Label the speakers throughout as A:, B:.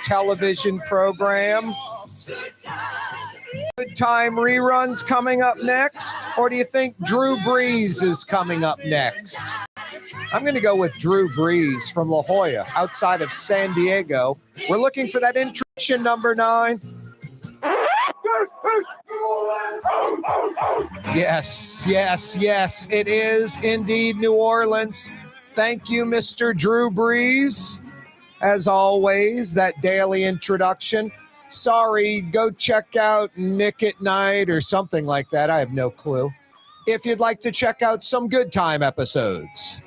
A: television program. Good time reruns coming up next, or do you think Drew Brees is coming up next? I'm going to go with Drew Brees from La Jolla, outside of San Diego. We're looking for that introduction, number 9. Yes, it is indeed New Orleans. Thank you, Mr. Drew Brees. As always, that daily introduction. Sorry, go check out Nick at Night or something like that. I have no clue. If you'd like to check out some Good Time episodes.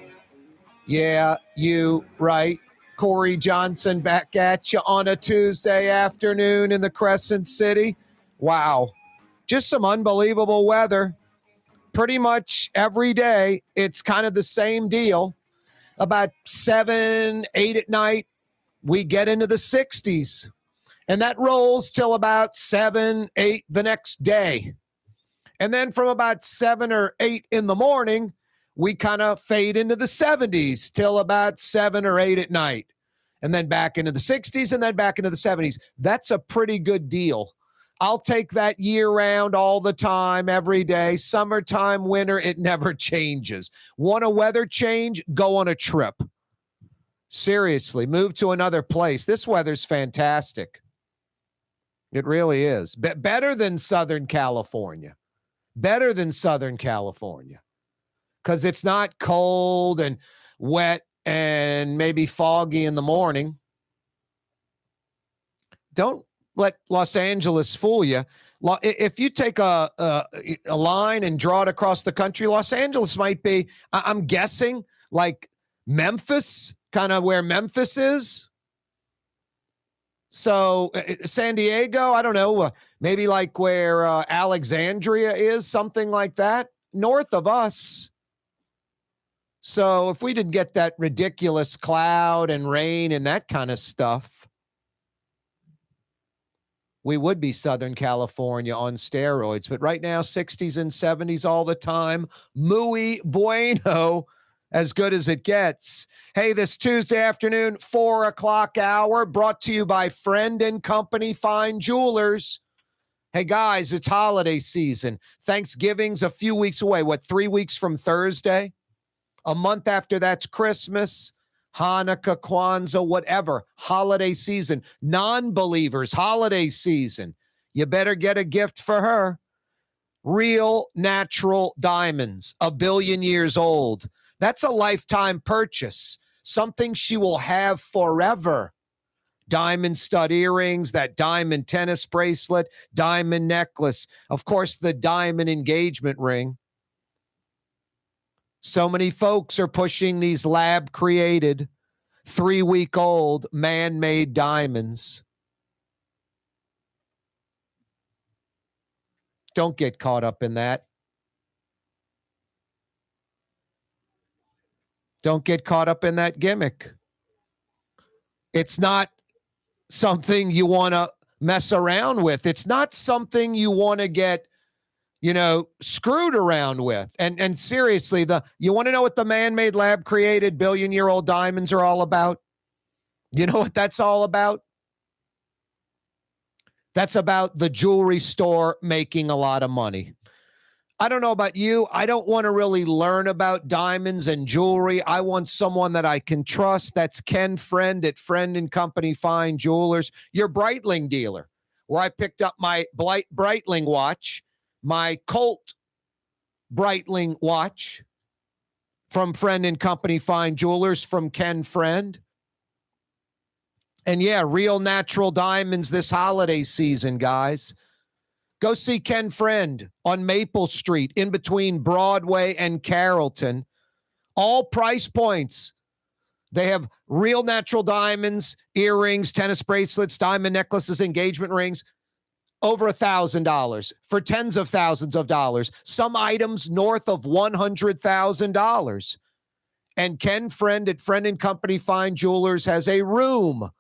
A: Yeah, you right. Corey Johnson back at you on a Tuesday afternoon in the Crescent City. Wow. Just some unbelievable weather. Pretty much every day, it's kind of the same deal. About 7, 8 at night, we get into the 60s. And that rolls till about 7, 8 the next day. And then from about 7 or 8 in the morning, we kind of fade into the 70s till about 7 or 8 at night. And then back into the 60s and then back into the 70s. That's a pretty good deal. I'll take that year-round all the time, every day. Summertime, winter, it never changes. Want a weather change? Go on a trip. Seriously, move to another place. This weather's fantastic. It really is. Better than Southern California. Better than Southern California. Because it's not cold and wet and maybe foggy in the morning. Don't let Los Angeles fool you. If you take a line and draw it across the country, Los Angeles might be, I'm guessing, like Memphis, kind of where Memphis is. So San Diego, I don't know, maybe like where Alexandria is, something like that, north of us. So if we didn't get that ridiculous cloud and rain and that kind of stuff, we would be Southern California on steroids. But right now, 60s and 70s all the time. Muy bueno, as good as it gets. Hey, this Tuesday afternoon, 4 o'clock hour, brought to you by Friend and Company Fine Jewelers. Hey, guys, it's holiday season. Thanksgiving's a few weeks away. 3 weeks from Thursday? A month after that's Christmas. Hanukkah, Kwanzaa, whatever, holiday season. Non-believers, holiday season. You better get a gift for her. Real natural diamonds, 1 billion years old. That's a lifetime purchase, something she will have forever. Diamond stud earrings, that diamond tennis bracelet, diamond necklace, of course, the diamond engagement ring. So many folks are pushing these lab-created, 3-week-old, man-made diamonds. Don't get caught up in that. Don't get caught up in that gimmick. It's not something you want to mess around with. It's not something you want to get screwed around with. And seriously, you want to know what the man-made lab-created billion-year-old diamonds are all about? You know what that's all about? That's about the jewelry store making a lot of money. I don't know about you. I don't want to really learn about diamonds and jewelry. I want someone that I can trust. That's Ken Friend at Friend and Company Fine Jewelers, your Breitling dealer, where I picked up my Breitling watch, my Colt Breitling watch from Friend and Company Fine Jewelers from Ken Friend. And yeah, real natural diamonds this holiday season, guys. Go see Ken Friend on Maple Street in between Broadway and Carrollton. All price points. They have real natural diamonds, earrings, tennis bracelets, diamond necklaces, engagement rings. Over $1,000 for tens of thousands of dollars. Some items north of $100,000. And Ken Friend at Friend and Company Fine Jewelers has a room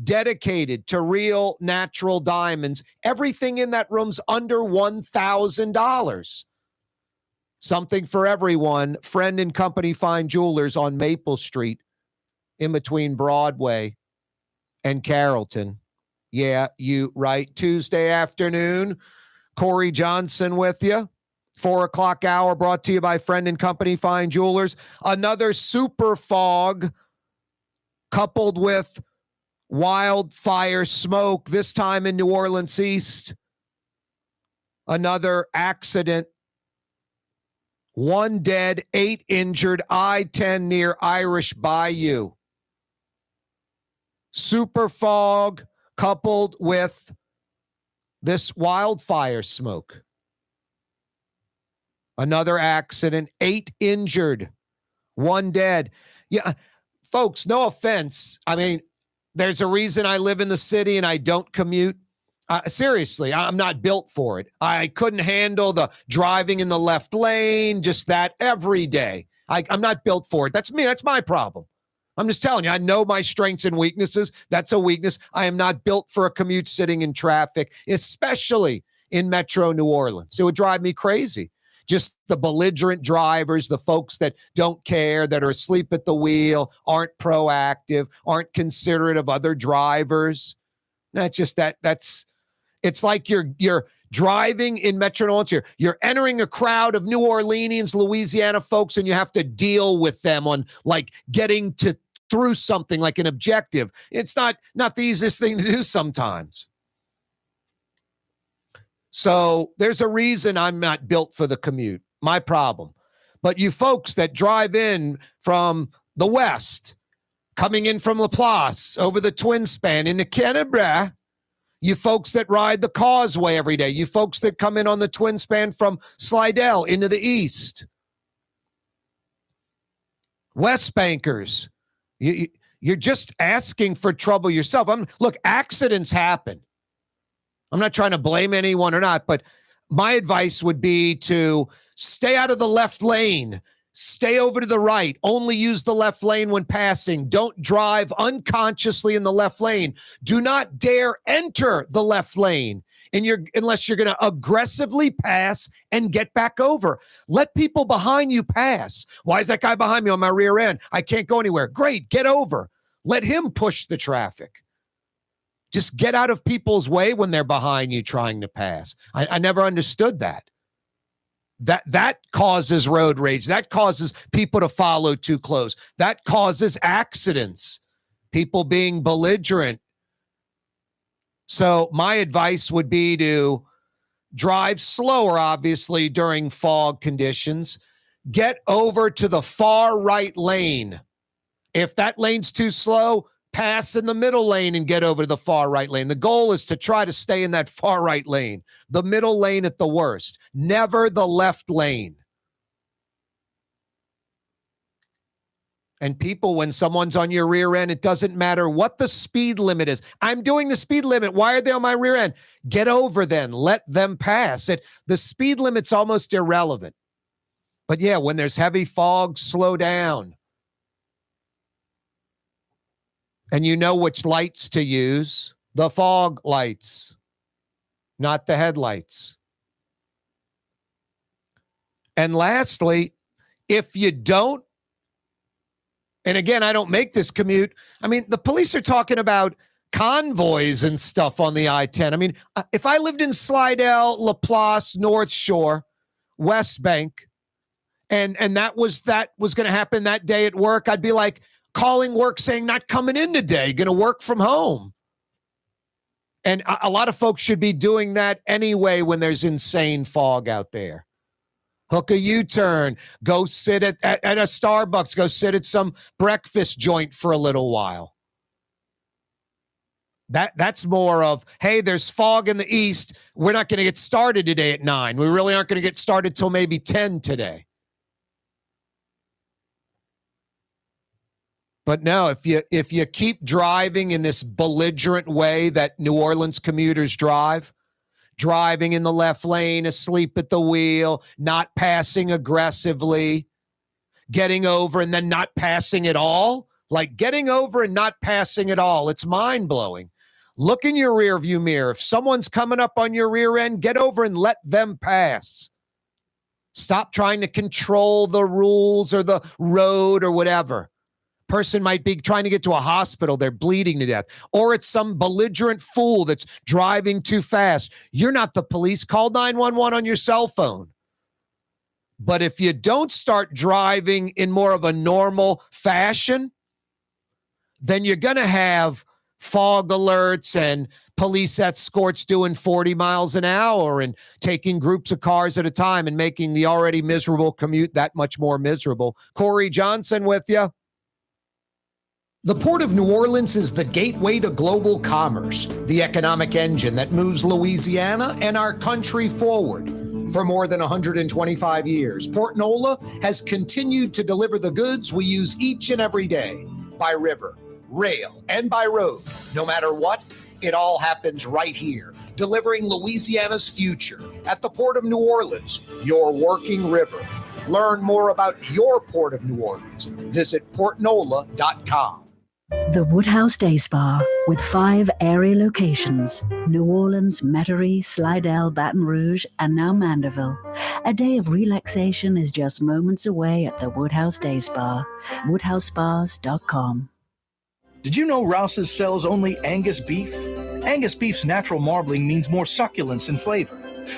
A: dedicated to real natural diamonds. Everything in that room's under $1,000. Something for everyone. Friend and Company Fine Jewelers on Maple Street in between Broadway and Carrollton. Yeah, you right. Tuesday afternoon, Corey Johnson with you. 4 o'clock hour brought to you by Friend and Company Fine Jewelers. Another super fog coupled with wildfire smoke, this time in New Orleans East. Another accident. 1 dead, 8 injured, I-10 near Irish Bayou. Super fog coupled with this wildfire smoke. Another accident, 8 injured, 1 dead. Yeah, folks, no offense. I mean, there's a reason I live in the city and I don't commute. Seriously, I'm not built for it. I couldn't handle the driving in the left lane, just that every day. I'm not built for it. That's me. That's my problem. I'm just telling you, I know my strengths and weaknesses. That's a weakness. I am not built for a commute sitting in traffic, especially in Metro New Orleans. It would drive me crazy. Just the belligerent drivers, the folks that don't care, that are asleep at the wheel, aren't proactive, aren't considerate of other drivers. That's just that's it's like you're driving in Metro New Orleans. You're entering a crowd of New Orleanians, Louisiana folks, and you have to deal with them on like getting through something like an objective. It's not the easiest thing to do sometimes. So there's a reason I'm not built for the commute. My problem. But you folks that drive in from the west, coming in from Laplace, over the Twin Span into Canada, you folks that ride the Causeway every day, you folks that come in on the Twin Span from Slidell into the east, West Bankers, you're just asking for trouble yourself. Look, accidents happen. I'm not trying to blame anyone or not, but my advice would be to stay out of the left lane, stay over to the right, only use the left lane when passing. Don't drive unconsciously in the left lane. Do not dare enter the left lane unless you're going to aggressively pass and get back over. Let people behind you pass. Why is that guy behind me on my rear end? I can't go anywhere. Great, get over. Let him push the traffic. Just get out of people's way when they're behind you trying to pass. I never understood that. That causes road rage. That causes people to follow too close. That causes accidents, people being belligerent. So my advice would be to drive slower, obviously, during fog conditions. Get over to the far right lane. If that lane's too slow, pass in the middle lane and get over to the far right lane. The goal is to try to stay in that far right lane, the middle lane at the worst, never the left lane. And people, when someone's on your rear end, it doesn't matter what the speed limit is. I'm doing the speed limit. Why are they on my rear end? Get over then. Let them pass. The speed limit's almost irrelevant. But yeah, when there's heavy fog, slow down. And you know which lights to use. The fog lights, not the headlights. And lastly, if you don't, and again, I don't make this commute. I mean, the police are talking about convoys and stuff on the I-10. I mean, if I lived in Slidell, Laplace, North Shore, West Bank, and that was going to happen that day at work, I'd be like, calling work saying not coming in today, going to work from home. And a lot of folks should be doing that anyway when there's insane fog out there. Hook a U-turn, go sit at a Starbucks, go sit at some breakfast joint for a little while. That's more of, hey, there's fog in the east. We're not going to get started today at 9. We really aren't going to get started till maybe 10 today. But no, if you keep driving in this belligerent way that New Orleans commuters drive, driving in the left lane, asleep at the wheel, not passing aggressively, getting over and then not passing at all, like getting over and not passing at all, it's mind-blowing. Look in your rearview mirror. If someone's coming up on your rear end, get over and let them pass. Stop trying to control the rules or the road or whatever. person might be trying to get to a hospital. They're bleeding to death. Or it's some belligerent fool that's driving too fast. You're not the police. Call 911 on your cell phone. But if you don't start driving in more of a normal fashion, then you're going to have fog alerts and police escorts doing 40 miles an hour and taking groups of cars at a time and making the already miserable commute that much more miserable. Corey Johnson with you. The Port of New Orleans is the gateway to global commerce, the economic engine that moves Louisiana and our country forward. For more than 125 years, Port NOLA has continued to deliver the goods we use each and every day by river, rail, and by road. No matter what, it all happens right here, delivering Louisiana's future at the Port of New Orleans, your working river. Learn more about your Port of New Orleans. Visit portnola.com.
B: The Woodhouse Day Spa, with 5 area locations: New Orleans, Metairie, Slidell, Baton Rouge, and now Mandeville. A day of relaxation is just moments away at the Woodhouse Day Spa. WoodhouseSpas.com.
C: Did you know Rouse's sells only Angus beef? Angus beef's natural marbling means more succulence and flavor.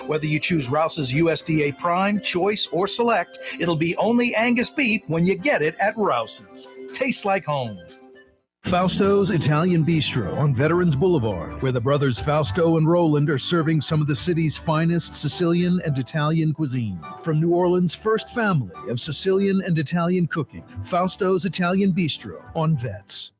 C: Whether you choose Rouse's USDA Prime, Choice, or Select, it'll be only Angus beef when you get it at Rouse's. Tastes like home.
D: Fausto's Italian Bistro on Veterans Boulevard, where the brothers Fausto and Roland are serving some of the city's finest Sicilian and Italian cuisine. From New Orleans' first family of Sicilian and Italian cooking, Fausto's Italian Bistro on Vets.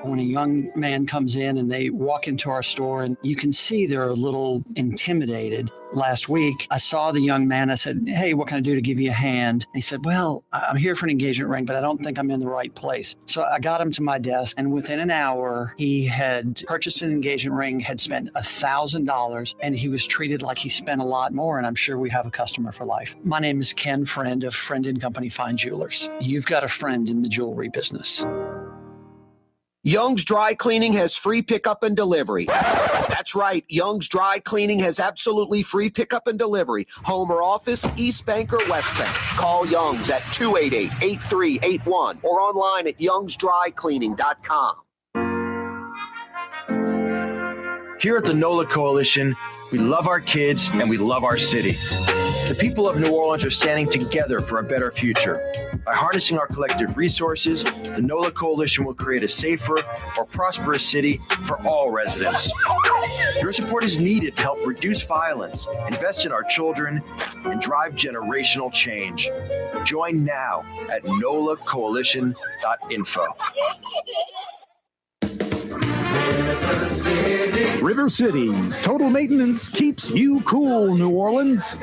E: When a young man comes in and they walk into our store and you can see they're a little intimidated. Last week, I saw the young man. I said, "Hey, what can I do to give you a hand?" And he said, "Well, I'm here for an engagement ring, but I don't think I'm in the right place." So I got him to my desk, and within an hour, he had purchased an engagement ring, had spent $1,000, and he was treated like he spent a lot more, and I'm sure we have a customer for life. My name is Ken Friend of Friend & Company Fine Jewelers. You've got a friend in the jewelry business.
A: Young's Dry Cleaning has free pickup and delivery. That's right. Young's Dry Cleaning has absolutely free pickup and delivery. Home or office, East Bank or West Bank. Call Young's at 288-8381 or online at youngsdrycleaning.com.
F: Here at the NOLA Coalition, we love our kids and we love our city. The people of New Orleans are standing together for a better future. By harnessing our collective resources, the NOLA Coalition will create a safer, more prosperous city for all residents. Your support is needed to help reduce violence, invest in our children, and drive generational change. Join now at nolacoalition.info.
D: River Cities Total Maintenance keeps you cool, New Orleans.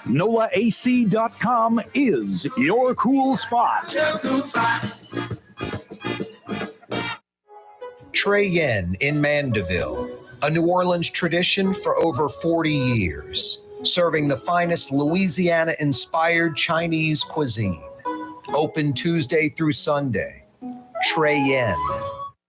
D: NOLAAC.com is your cool spot.
A: Trey Yen in Mandeville, a New Orleans tradition for over 40 years, serving the finest Louisiana-inspired Chinese cuisine. Open Tuesday through Sunday. Trey Yen.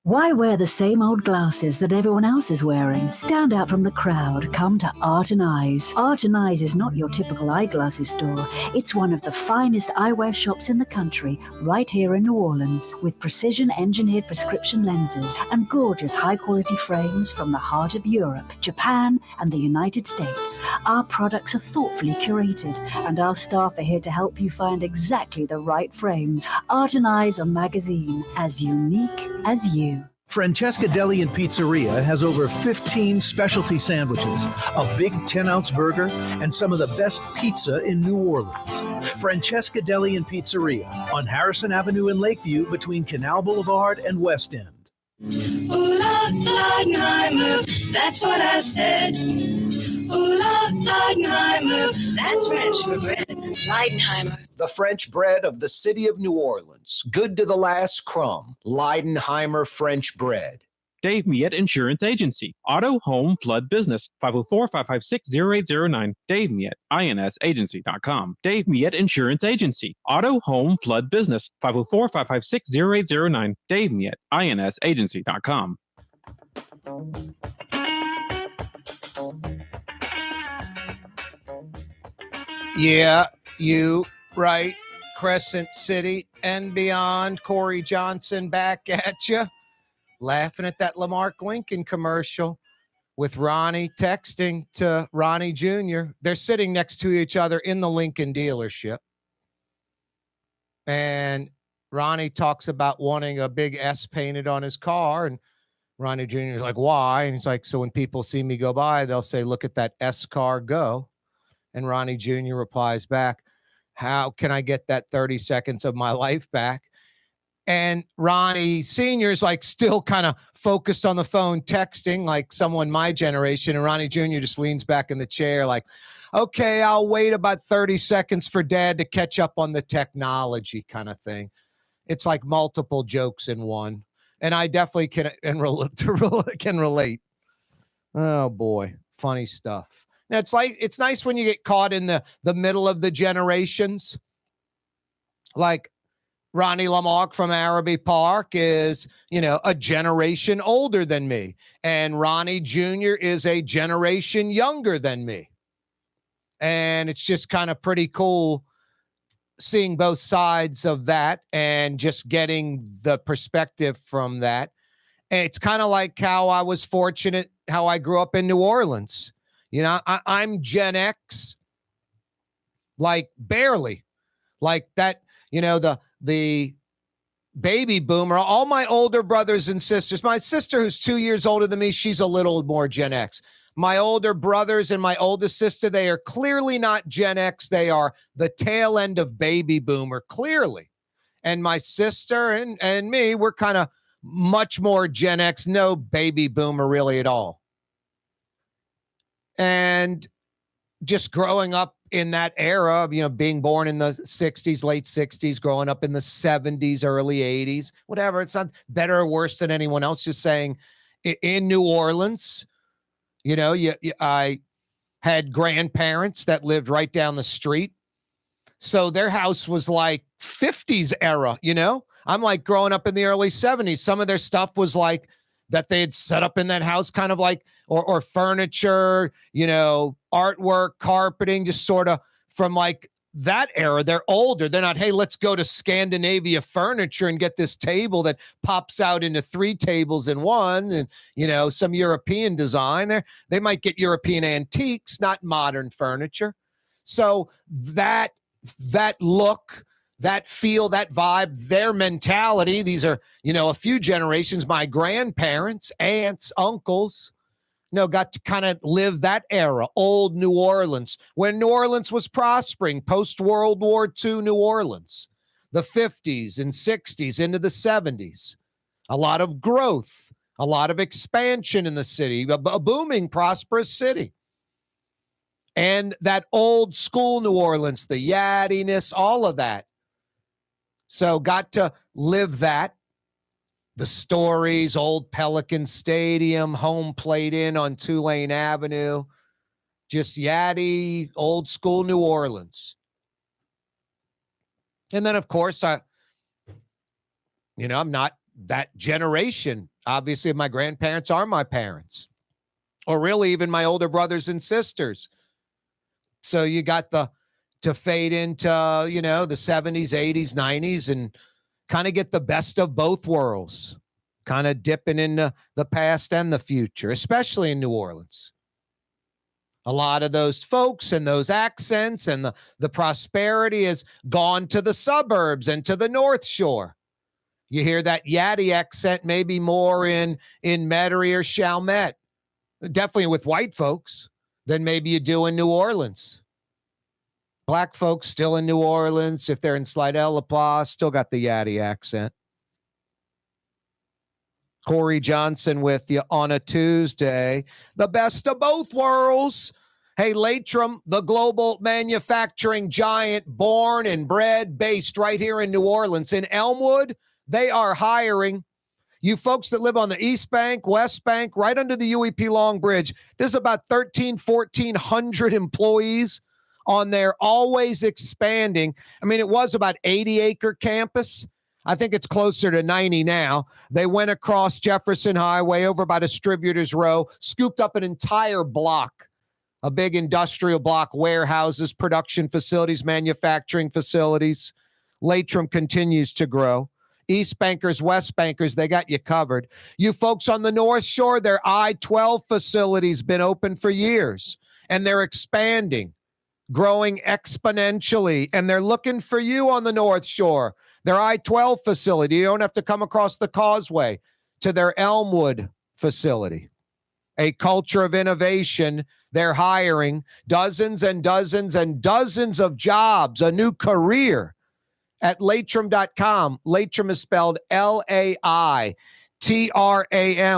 B: Why wear the same old glasses that everyone else is wearing? Stand out from the crowd. Come to Art and Eyes. Art and Eyes is not your typical eyeglasses store. It's one of the finest eyewear shops in the country, right here in New Orleans, with precision-engineered prescription lenses and gorgeous high-quality frames from the heart of Europe, Japan, and the United States. Our products are thoughtfully curated, and our staff are here to help you find exactly the right frames. Art and Eyes on Magazine, as unique as you.
D: Francesca Deli and Pizzeria has over 15 specialty sandwiches, a big 10-ounce burger, and some of the best pizza in New Orleans. Francesca Deli and Pizzeria on Harrison Avenue in Lakeview between Canal Boulevard and West End.
G: Ooh, Leidenheimer, that's what I said. Ooh, Leidenheimer, that's French for bread. Leidenheimer.
A: The French bread of the city of New Orleans. Good to the last crumb. Leidenheimer French bread.
H: Dave Miette Insurance Agency. Auto, home, flood, business. 504-556-0809. Dave Miette, INSagency.com. Dave Miette Insurance Agency. Auto, home, flood, business. 504-556-0809. Dave Miette, INSagency.com.
A: Yeah, you right. Crescent City and beyond. Corey Johnson back at you, laughing at that Lamarck Lincoln commercial with Ronnie texting to Ronnie Jr. They're sitting next to each other in the Lincoln dealership. And Ronnie talks about wanting a big S painted on his car. And Ronnie Jr. is like, why? And he's like, so when people see me go by, they'll say, look at that S car go. And Ronnie Jr. replies back, how can I get that 30 seconds of my life back? And Ronnie Sr. is like still kind of focused on the phone, texting like someone my generation. And Ronnie Jr. just leans back in the chair like, okay, I'll wait about 30 seconds for Dad to catch up on the technology kind of thing. It's like multiple jokes in one. And I definitely can relate. Oh, boy. Funny stuff. Now, it's nice when you get caught in the middle of the generations. Like Ronnie Lamarck from Araby Park is, a generation older than me. And Ronnie Jr. is a generation younger than me. And it's just kind of pretty cool seeing both sides of that and just getting the perspective from that. And it's kind of like how I was fortunate, how I grew up in New Orleans. I'm Gen X, like barely, like that, the baby boomer, all my older brothers and sisters, my sister who's 2 years older than me, she's a little more Gen X. My older brothers and my oldest sister, they are clearly not Gen X. They are the tail end of baby boomer, clearly. And my sister and me, we're kind of much more Gen X, no baby boomer really at all. And just growing up in that era, being born in the 60s, late 60s, growing up in the 70s, early 80s, whatever. It's not better or worse than anyone else. Just saying in New Orleans, I had grandparents that lived right down the street. So their house was like 50s era, I'm like growing up in the early 70s. Some of their stuff was like that they had set up in that house, kind of like, or furniture, artwork, carpeting, just sort of from like that era. They're older. They're not, hey, let's go to Scandinavia Furniture and get this table that pops out into 3 tables in one and, some European design there. They might get European antiques, not modern furniture. So that look, that feel, that vibe, their mentality, these are, a few generations, my grandparents, aunts, uncles, got to kind of live that era, old New Orleans, when New Orleans was prospering, post-World War II New Orleans, the 50s and 60s into the 70s. A lot of growth, a lot of expansion in the city, a booming, prosperous city. And that old school New Orleans, the yattiness, all of that. So got to live that. The stories, old Pelican Stadium, home plate in on Tulane Avenue, just yatty, old school New Orleans. And then, of course, I'm not that generation. Obviously, my grandparents are my parents, or really even my older brothers and sisters. So you got to fade into, the 70s, 80s, 90s, and kind of get the best of both worlds, kind of dipping into the past and the future, especially in New Orleans. A lot of those folks and those accents and the prosperity has gone to the suburbs and to the North Shore. You hear that yatty accent maybe more in Metairie or Chalmette, definitely with white folks, than maybe you do in New Orleans. Black folks still in New Orleans, if they're in Slidell-LaPlace, still got the yatty accent. Corey Johnson with you on a Tuesday. The best of both worlds. Hey, Latrim, the global manufacturing giant, born and bred, based right here in New Orleans. In Elmwood, they are hiring. You folks that live on the East Bank, West Bank, right under the UEP Long Bridge, there's about 1,400 employees on their always expanding. I mean, it was about 80-acre campus. I think it's closer to 90 now. They went across Jefferson Highway over by Distributors Row, scooped up an entire block, a big industrial block, warehouses, production facilities, manufacturing facilities. Latrim continues to grow. East Bankers, West Bankers, they got you covered. You folks on the North Shore, their I-12 facility's been open for years, and they're expanding, growing exponentially, and they're looking for you on the North Shore. Their I-12 facility, you don't have to come across the causeway to their Elmwood facility. A culture of innovation. They're hiring dozens and dozens and dozens of jobs, a new career at Latrim.com. Latrim is spelled L-A-I-T-R-A-M.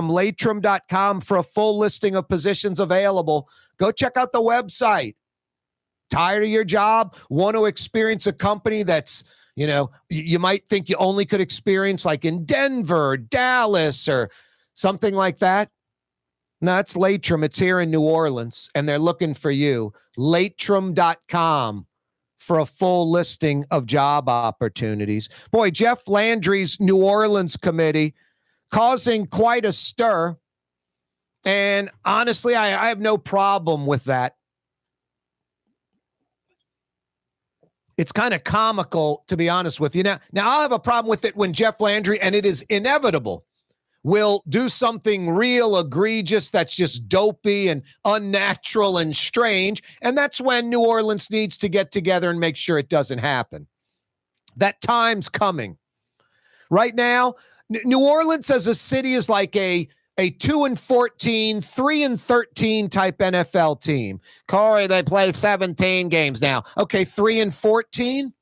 A: Latrim.com for a full listing of positions available. Go check out the website. Tired of your job? Want to experience a company that's, you might think you only could experience like in Denver, Dallas, or something like that? No, it's Latrim. It's here in New Orleans, and they're looking for you. Latrim.com for a full listing of job opportunities. Boy, Jeff Landry's New Orleans committee causing quite a stir, and honestly, I have no problem with that. It's kind of comical, to be honest with you. Now I'll have a problem with it when Jeff Landry, and it is inevitable, will do something real egregious that's just dopey and unnatural and strange, and that's when New Orleans needs to get together and make sure it doesn't happen. That time's coming. Right now, New Orleans as a city is like a 2-14, 3-13 type NFL team. Corey, they play 17 games now. Okay, 3-14?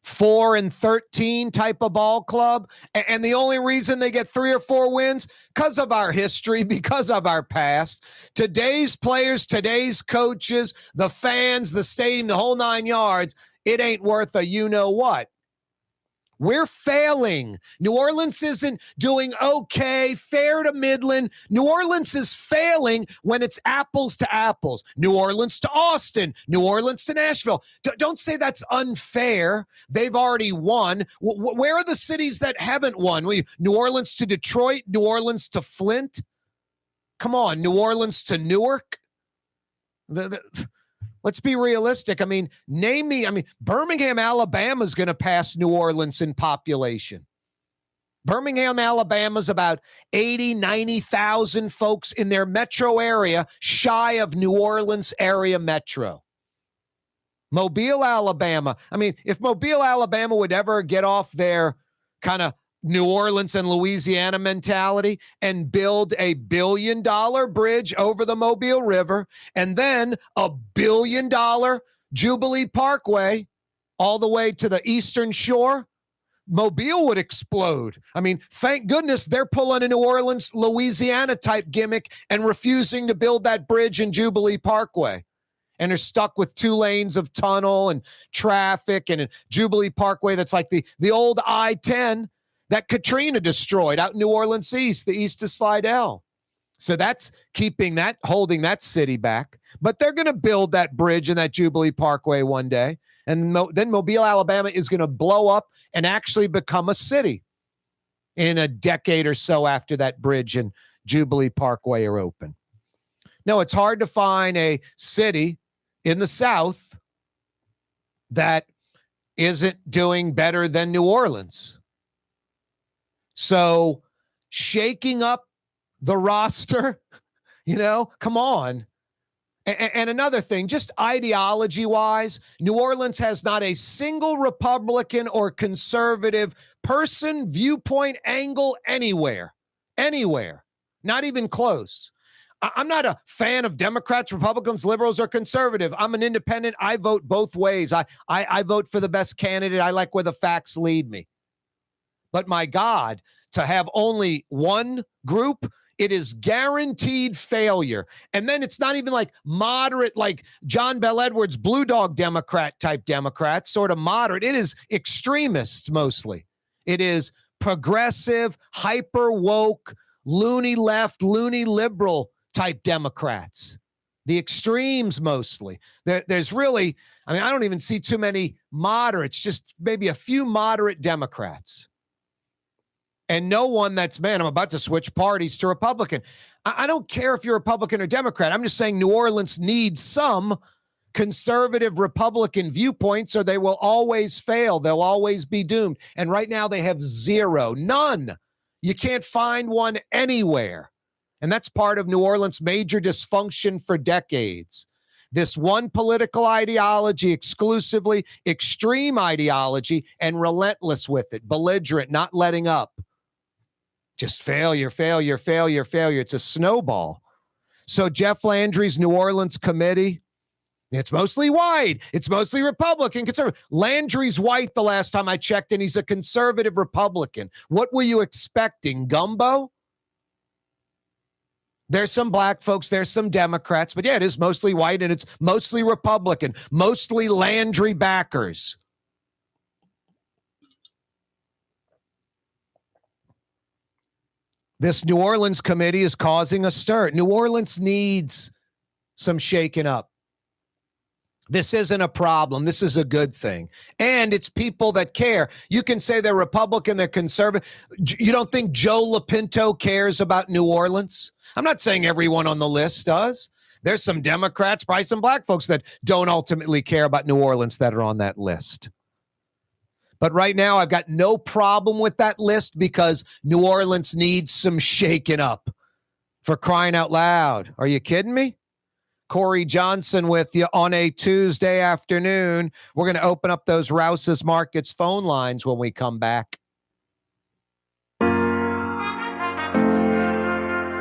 A: 4-13 type of ball club. And the only reason they get 3 or 4 wins, because of our history, because of our past. Today's players, today's coaches, the fans, the stadium, the whole 9 yards, it ain't worth a you-know-what. We're failing. New Orleans isn't doing okay, fair to Midland. New Orleans is failing when it's apples to apples. New Orleans to Austin, New Orleans to Nashville. Don't say that's unfair. They've already won. Where are the cities that haven't won? New Orleans to Detroit, New Orleans to Flint. Come on, New Orleans to Newark. Let's be realistic. Birmingham, Alabama is going to pass New Orleans in population. Birmingham, Alabama is about 80, 90,000 folks in their metro area, shy of New Orleans area metro. Mobile, Alabama. If Mobile, Alabama would ever get off their kind of New Orleans and Louisiana mentality and build a $1 billion bridge over the Mobile River and then a $1 billion Jubilee Parkway all the way to the eastern shore, Mobile would explode. Thank goodness they're pulling a New Orleans, Louisiana type gimmick and refusing to build that bridge in Jubilee Parkway. And are stuck with 2 lanes of tunnel and traffic and a Jubilee Parkway that's like the old I-10 that Katrina destroyed out in New Orleans East, the east of Slidell. So that's holding that city back. But they're going to build that bridge and that Jubilee Parkway one day. And then Mobile, Alabama is going to blow up and actually become a city in a decade or so after that bridge and Jubilee Parkway are open. No, it's hard to find a city in the South that isn't doing better than New Orleans. So shaking up the roster, come on. And another thing, just ideology-wise, New Orleans has not a single Republican or conservative person, viewpoint, angle anywhere, not even close. I'm not a fan of Democrats, Republicans, liberals, or conservative. I'm an independent. I vote both ways. I vote for the best candidate. I like where the facts lead me. But my God, to have only one group, it is guaranteed failure. And then it's not even like moderate, like John Bel Edwards, Blue Dog Democrat type Democrats, sort of moderate. It is extremists mostly. It is progressive, hyper woke, loony left, loony liberal type Democrats. The extremes mostly. There's really, I don't even see too many moderates, just maybe a few moderate Democrats. And no one that's, I'm about to switch parties to Republican. I don't care if you're Republican or Democrat. I'm just saying New Orleans needs some conservative Republican viewpoints or they will always fail. They'll always be doomed. And right now they have zero, none. You can't find one anywhere. And that's part of New Orleans' major dysfunction for decades. This one political ideology, exclusively extreme ideology, and relentless with it, belligerent, not letting up. Just failure, failure, failure, failure. It's a snowball. So Jeff Landry's New Orleans committee, it's mostly white. It's mostly Republican, conservative. Landry's white the last time I checked, and he's a conservative Republican. What were you expecting, gumbo? There's some black folks, there's some Democrats, but yeah, it is mostly white and it's mostly Republican, mostly Landry backers. This New Orleans committee is causing a stir. New Orleans needs some shaking up. This isn't a problem. This is a good thing. And it's people that care. You can say they're Republican, they're conservative. You don't think Joe Lapinto cares about New Orleans? I'm not saying everyone on the list does. There's some Democrats, probably some black folks that don't ultimately care about New Orleans that are on that list. But right now, I've got no problem with that list because New Orleans needs some shaking up. For crying out loud. Are you kidding me? Corey Johnson with you on a Tuesday afternoon. We're going to open up those Rouse's Markets phone lines when we come back.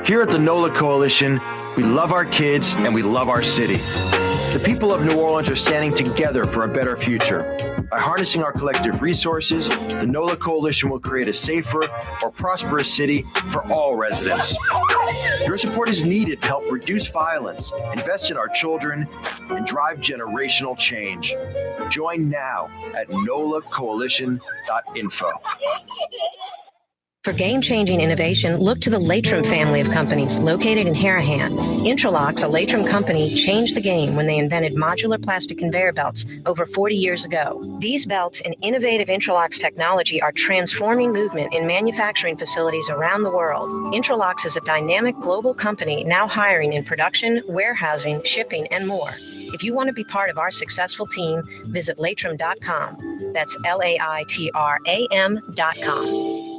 F: Here at the NOLA Coalition, we love our kids and we love our city. The people of New Orleans are standing together for a better future. By harnessing our collective resources, the NOLA Coalition will create a safer, more prosperous city for all residents. Your support is needed to help reduce violence, invest in our children, and drive generational change. Join now at nolacoalition.info.
I: For game-changing innovation, look to the Latrim family of companies located in Harahan. Intralocks, a Latrim company, changed the game when they invented modular plastic conveyor belts over 40 years ago. These belts and innovative Intralocks technology are transforming movement in manufacturing facilities around the world. Intralocks is a dynamic global company now hiring in production, warehousing, shipping, and more. If you want to be part of our successful team, visit latrim.com. That's LAITRAM.com.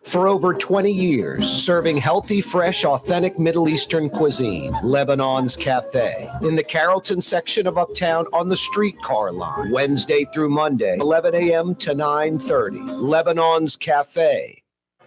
A: For over 20 years, serving healthy, fresh, authentic Middle Eastern cuisine, Lebanon's Cafe. In the Carrollton section of Uptown on the streetcar line, Wednesday through Monday, 11 a.m. to 9:30. Lebanon's Cafe.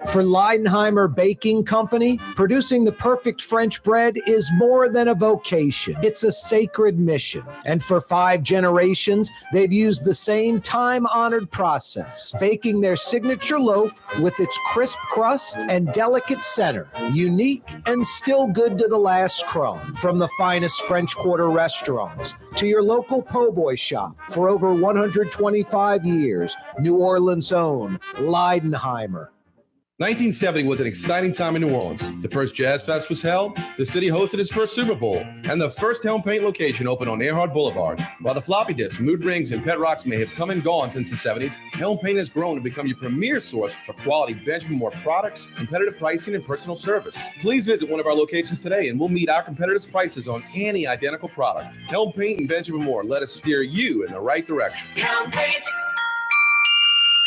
A: For Leidenheimer Baking Company, producing the perfect French bread is more than a vocation. It's a sacred mission. And for 5 generations, they've used the same time-honored process, baking their signature loaf with its crisp crust and delicate center, unique and still good to the last crumb. From the finest French Quarter restaurants to your local po' boy shop, for over 125 years, New Orleans' own Leidenheimer.
J: 1970 was an exciting time in New Orleans. The first Jazz Fest was held, the city hosted its first Super Bowl, and the first Helm Paint location opened on Earhart Boulevard. While the floppy disks, mood rings, and pet rocks may have come and gone since the 70s, Helm Paint has grown to become your premier source for quality Benjamin Moore products, competitive pricing, and personal service. Please visit one of our locations today and we'll meet our competitors' prices on any identical product. Helm Paint and Benjamin Moore, let us steer you in the right direction.
G: Helm Paint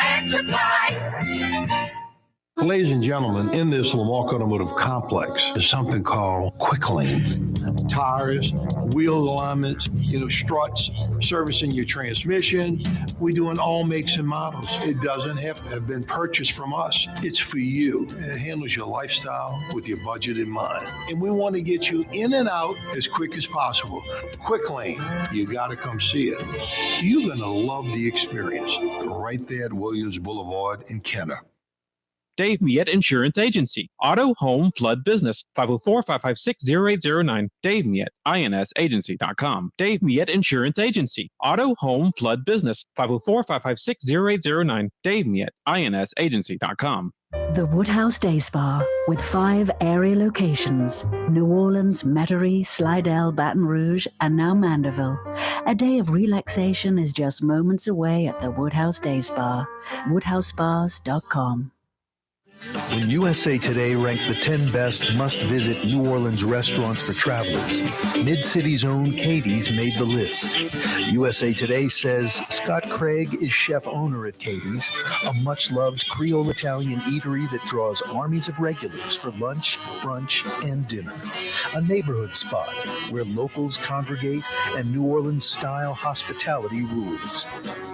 G: and Supply.
K: Ladies and gentlemen, in this Lamarck Automotive Complex is something called Quick Lane. Tires, wheel alignments, struts, servicing your transmission. We do in all makes and models. It doesn't have to have been purchased from us. It's for you. It handles your lifestyle with your budget in mind. And we want to get you in and out as quick as possible. Quick Lane, you got to come see it. You're going to love the experience right there at Williams Boulevard in Kenner.
H: Dave Miette Insurance Agency. Auto, home, flood business. 504-556-0809. Dave Miette, INSagency.com. Dave Miette Insurance Agency. Auto, home, flood business. 504-556-0809. Dave Miette, INSagency.com.
B: The Woodhouse Day Spa, with 5 area locations: New Orleans, Metairie, Slidell, Baton Rouge, and now Mandeville. A day of relaxation is just moments away at the Woodhouse Day Spa. WoodhouseSpas.com.
D: When USA Today ranked the 10 best must-visit New Orleans restaurants for travelers, Mid-City's own Katie's made the list. USA Today says Scott Craig is chef-owner at Katie's, a much-loved Creole Italian eatery that draws armies of regulars for lunch, brunch, and dinner. A neighborhood spot where locals congregate and New Orleans-style hospitality rules.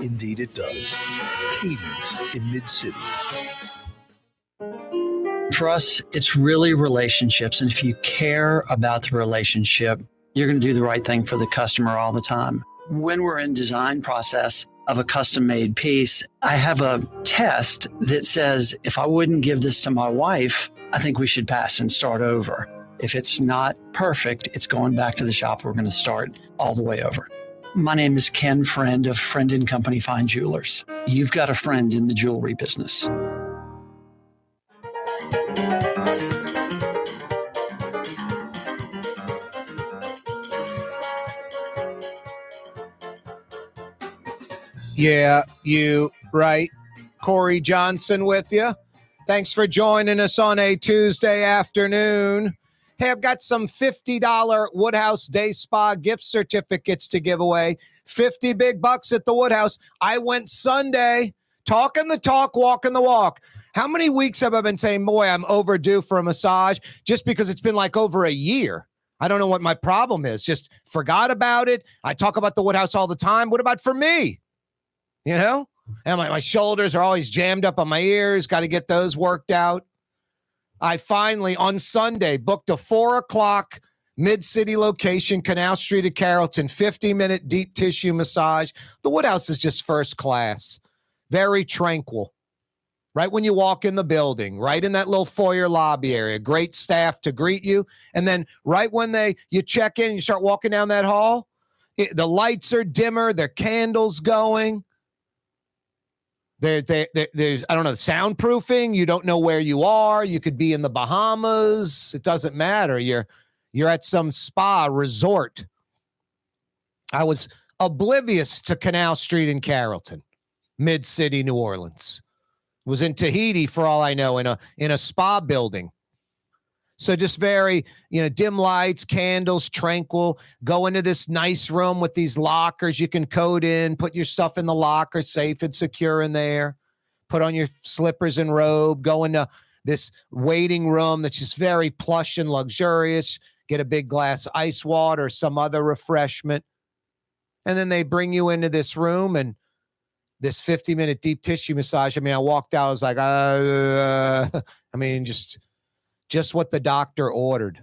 D: Indeed it does. Katie's in Mid-City.
E: For us, it's really relationships. And if you care about the relationship, you're going to do the right thing for the customer all the time. When we're in design process of a custom made piece, I have a test that says, if I wouldn't give this to my wife, I think we should pass and start over. If it's not perfect, it's going back to the shop. We're going to start all the way over. My name is Ken Friend of Friend & Company Fine Jewelers. You've got a friend in the jewelry business.
A: Yeah, you right. Corey Johnson with you. Thanks for joining us on a Tuesday afternoon. Hey, I've got some $50 Woodhouse Day Spa gift certificates to give away. 50 big bucks at the Woodhouse. I went Sunday, talking the talk, walking the walk. How many weeks have I been saying, boy, I'm overdue for a massage, just because it's been like over a year? I don't know what my problem is. Just forgot about it. I talk about the Woodhouse all the time. What about for me? You know? And my shoulders are always jammed up on my ears. Got to get those worked out. I finally, on Sunday, booked a 4 o'clock Mid-City location, Canal Street at Carrollton, 50-minute deep tissue massage. The Woodhouse is just first class. Very tranquil. Right when you walk in the building, right in that little foyer lobby area, great staff to greet you. And then right when you check in and you start walking down that hall, the lights are dimmer, there are candles going. There's, I don't know, soundproofing. You don't know where you are. You could be in the Bahamas. It doesn't matter. You're at some spa resort. I was oblivious to Canal Street in Carrollton, Mid-City, New Orleans. Was in Tahiti for all I know, in a spa building. So just very, dim lights, candles, tranquil. Go into this nice room with these lockers you can code in, put your stuff in the locker, safe and secure in there. Put on your slippers and robe. Go into this waiting room that's just very plush and luxurious. Get a big glass of ice water or some other refreshment. And then they bring you into this room and this 50-minute deep tissue massage. I mean, I walked out, I was like, just what the doctor ordered.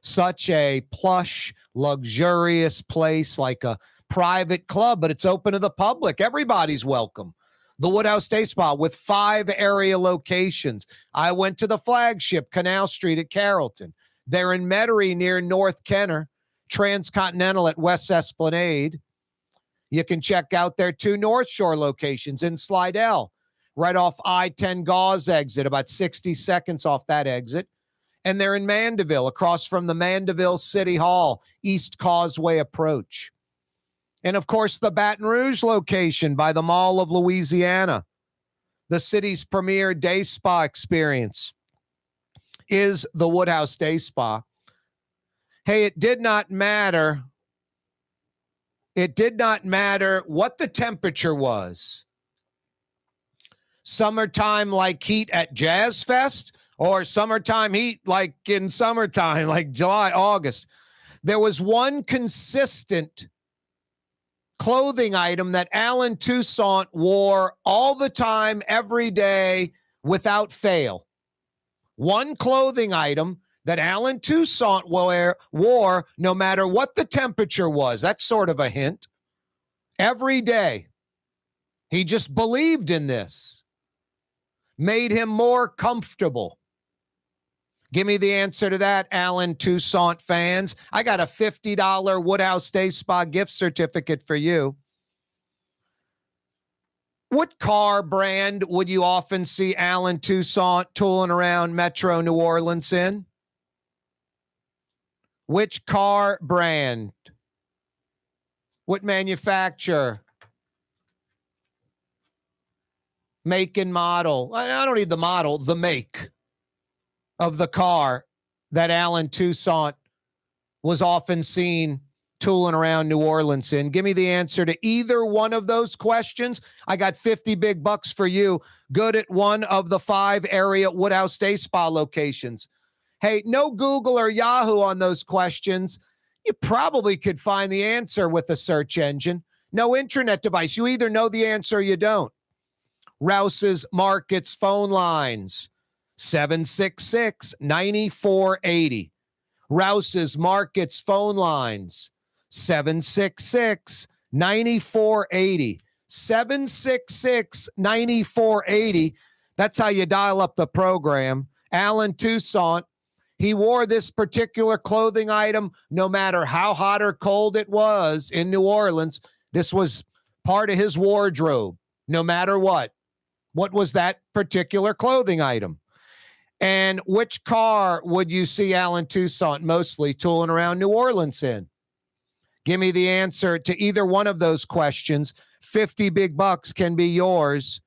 A: Such a plush, luxurious place, like a private club, but it's open to the public. Everybody's welcome. The Woodhouse Day Spa with 5 area locations. I went to the flagship, Canal Street at Carrollton. They're in Metairie near North Kenner, Transcontinental at West Esplanade. You can check out their 2 North Shore locations in Slidell, right off I-10 Gauze exit, about 60 seconds off that exit. And they're in Mandeville, across from the Mandeville City Hall, East Causeway approach. And, of course, the Baton Rouge location by the Mall of Louisiana. The city's premier day spa experience is the Woodhouse Day Spa. Hey, it did not matter. It did not matter what the temperature was. Summertime like heat at Jazz Fest, or summertime heat like in summertime, like July, August. There was one consistent clothing item that Alan Toussaint wore all the time, every day, without fail. One clothing item that Alan Toussaint wore no matter what the temperature was. That's sort of a hint. Every day. He just believed in this. Made him more comfortable. Give me the answer to that, Alan Toussaint fans. I got a $50 Woodhouse Day Spa gift certificate for you. What car brand would you often see Alan Toussaint tooling around Metro New Orleans in? Which car brand? What manufacturer? make and model. I don't need the model, the make of the car that Alan Toussaint was often seen tooling around New Orleans in? Give me the answer to either one of those questions. I got 50 big bucks for you. Good at one of the 5 area Woodhouse Day Spa locations. Hey, no Google or Yahoo on those questions. You probably could find the answer with a search engine. No internet device. You either know the answer or you don't. Rouse's Markets phone lines, 766-9480. Rouse's Markets phone lines, 766-9480. 766-9480. That's how you dial up the program. Alan Toussaint, he wore this particular clothing item no matter how hot or cold it was in New Orleans. This was part of his wardrobe, no matter what. What was that particular clothing item? And which car would you see Alan Toussaint mostly tooling around New Orleans in? Give me the answer to either one of those questions. 50 big bucks can be yours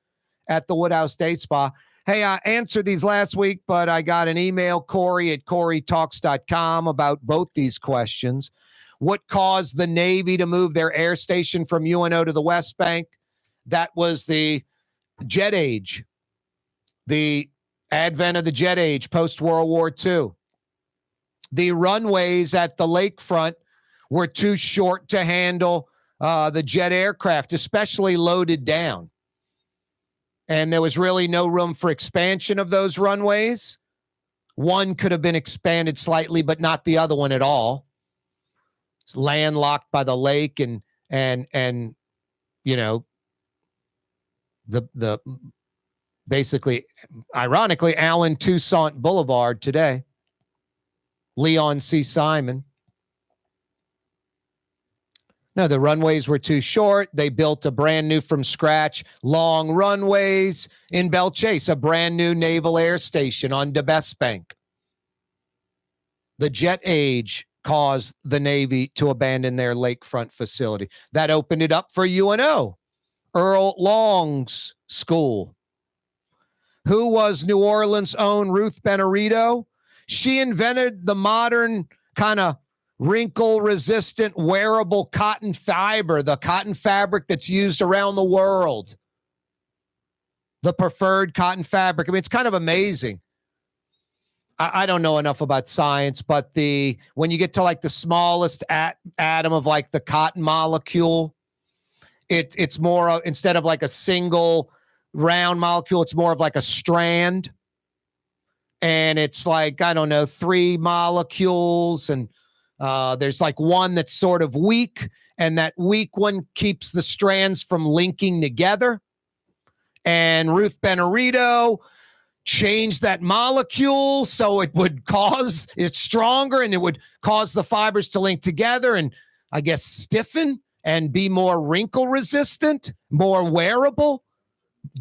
A: at the Woodhouse Day Spa. Hey, I answered these last week, but I got an email, Corey at KareTalks.com, about both these questions. What caused the Navy to move their air station from UNO to the West Bank? That was the jet age, the advent of the jet age post-World War II. The runways at the lakefront were too short to handle the jet aircraft, especially loaded down. And there was really no room for expansion of those runways. One could have been expanded slightly, but not the other one at all. It's landlocked by the lake and you know, the basically, ironically, Alan Toussaint Boulevard today. Leon C. Simon. No, the runways were too short. They built a brand new from scratch, long runways in Belle Chase, a brand new naval air station on the West Bank. The jet age caused the Navy to abandon their lakefront facility. That opened it up for UNO, Earl Long's school. Who was New Orleans' own Ruth Benarito? She invented the modern kind of wrinkle-resistant wearable cotton fiber, the cotton fabric that's used around the world. The preferred cotton fabric. I mean, it's kind of amazing. I don't know enough about science, but when you get to like the smallest atom of like the cotton molecule, it's more, instead of like a single round molecule, it's more of like a strand. And it's like, I don't know, 3 molecules, and there's like one that's sort of weak, and that weak one keeps the strands from linking together. And Ruth Benarito changed that molecule so it would cause it's stronger, and it would cause the fibers to link together and I guess stiffen and be more wrinkle resistant, more wearable,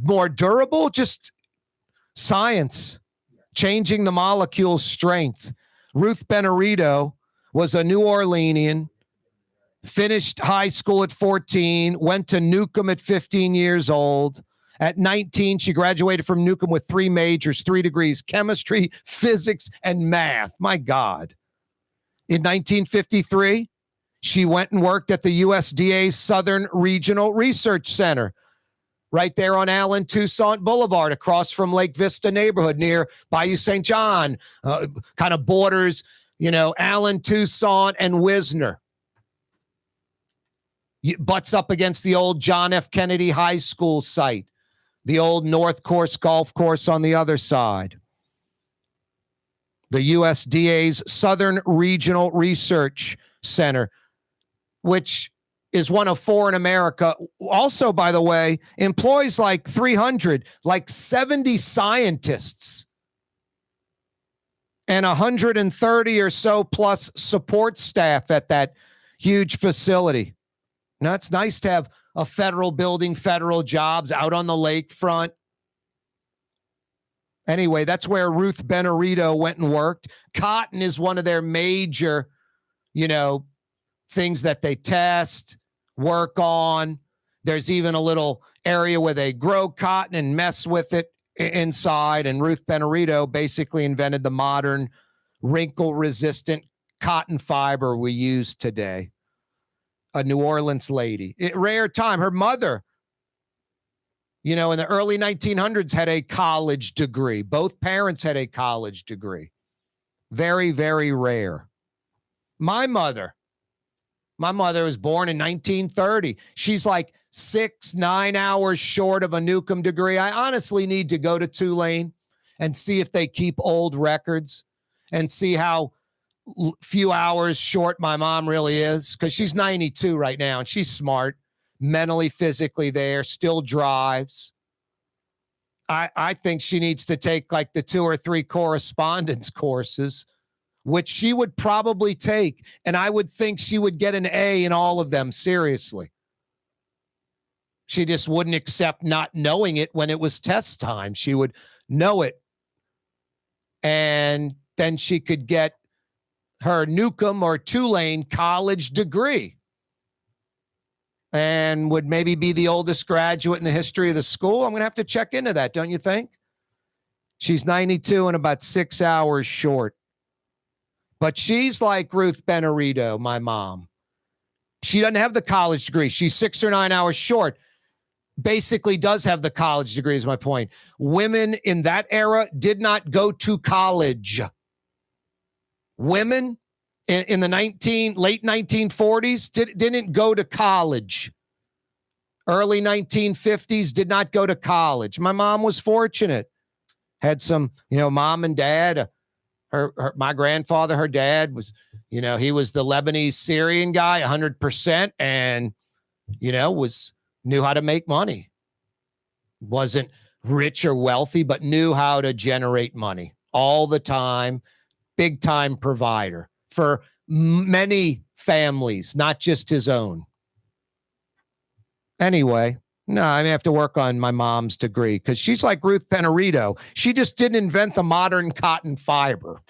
A: more durable. Just science changing the molecule's strength. Ruth Benarito was a New Orleanian, finished high school at 14, went to Newcomb at 15 years old. At 19, she graduated from Newcomb with 3 majors, 3 degrees, chemistry, physics, and math. My God. In 1953, she went and worked at the USDA's Southern Regional Research Center, right there on Alan Toussaint Boulevard, across from Lake Vista neighborhood near Bayou St. John, kind of borders, Alan Toussaint and Wisner. Butts up against the old John F. Kennedy High School site, the old North Course Golf Course on the other side. The USDA's Southern Regional Research Center, which is one of 4 in America. Also, by the way, employs like 300, like 70 scientists and 130 or so plus support staff at that huge facility. Now, it's nice to have a federal building, federal jobs out on the lakefront. Anyway, that's where Ruth Benarito went and worked. Cotton is one of their major, things that they test, work on. There's even a little area where they grow cotton and mess with it inside. And Ruth Benarito basically invented the modern wrinkle-resistant cotton fiber we use today. A New Orleans lady. Rare time. Her mother, in the early 1900s had a college degree. Both parents had a college degree. Very, very rare. My mother was born in 1930. She's like 6-9 hours short of a Newcomb degree. I honestly need to go to Tulane and see if they keep old records and see how few hours short my mom really is, because she's 92 right now and she's smart, mentally, physically there, still drives. I think she needs to take like the 2 or 3 correspondence courses, which she would probably take, and I would think she would get an A in all of them, seriously. She just wouldn't accept not knowing it when it was test time. She would know it, and then she could get her Newcomb or Tulane college degree and would maybe be the oldest graduate in the history of the school. I'm going to have to check into that, don't you think? She's 92 and about 6 hours short. But she's like Ruth Benarito, my mom. She doesn't have the college degree. She's 6 or 9 hours short. Basically does have the college degree is my point. Women in that era did not go to college. Women in the late 1940s didn't go to college. Early 1950s did not go to college. My mom was fortunate. Had some, mom and dad. My grandfather, her dad was, he was the Lebanese Syrian guy, 100%, and, knew how to make money. Wasn't rich or wealthy, but knew how to generate money all the time. Big time provider for many families, not just his own. Anyway, no, I have to work on my mom's degree because she's like Ruth Benarito. She just didn't invent the modern cotton fiber.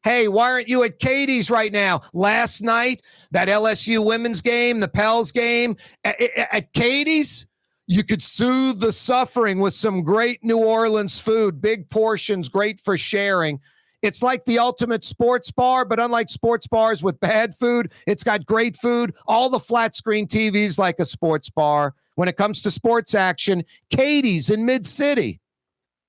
A: Hey, why aren't you at Katie's right now? Last night, that LSU women's game, the Pels game, at Katie's, you could soothe the suffering with some great New Orleans food, big portions, great for sharing. It's like the ultimate sports bar, but unlike sports bars with bad food, it's got great food, all the flat screen TVs like a sports bar. When it comes to sports action, Katie's in Mid-City.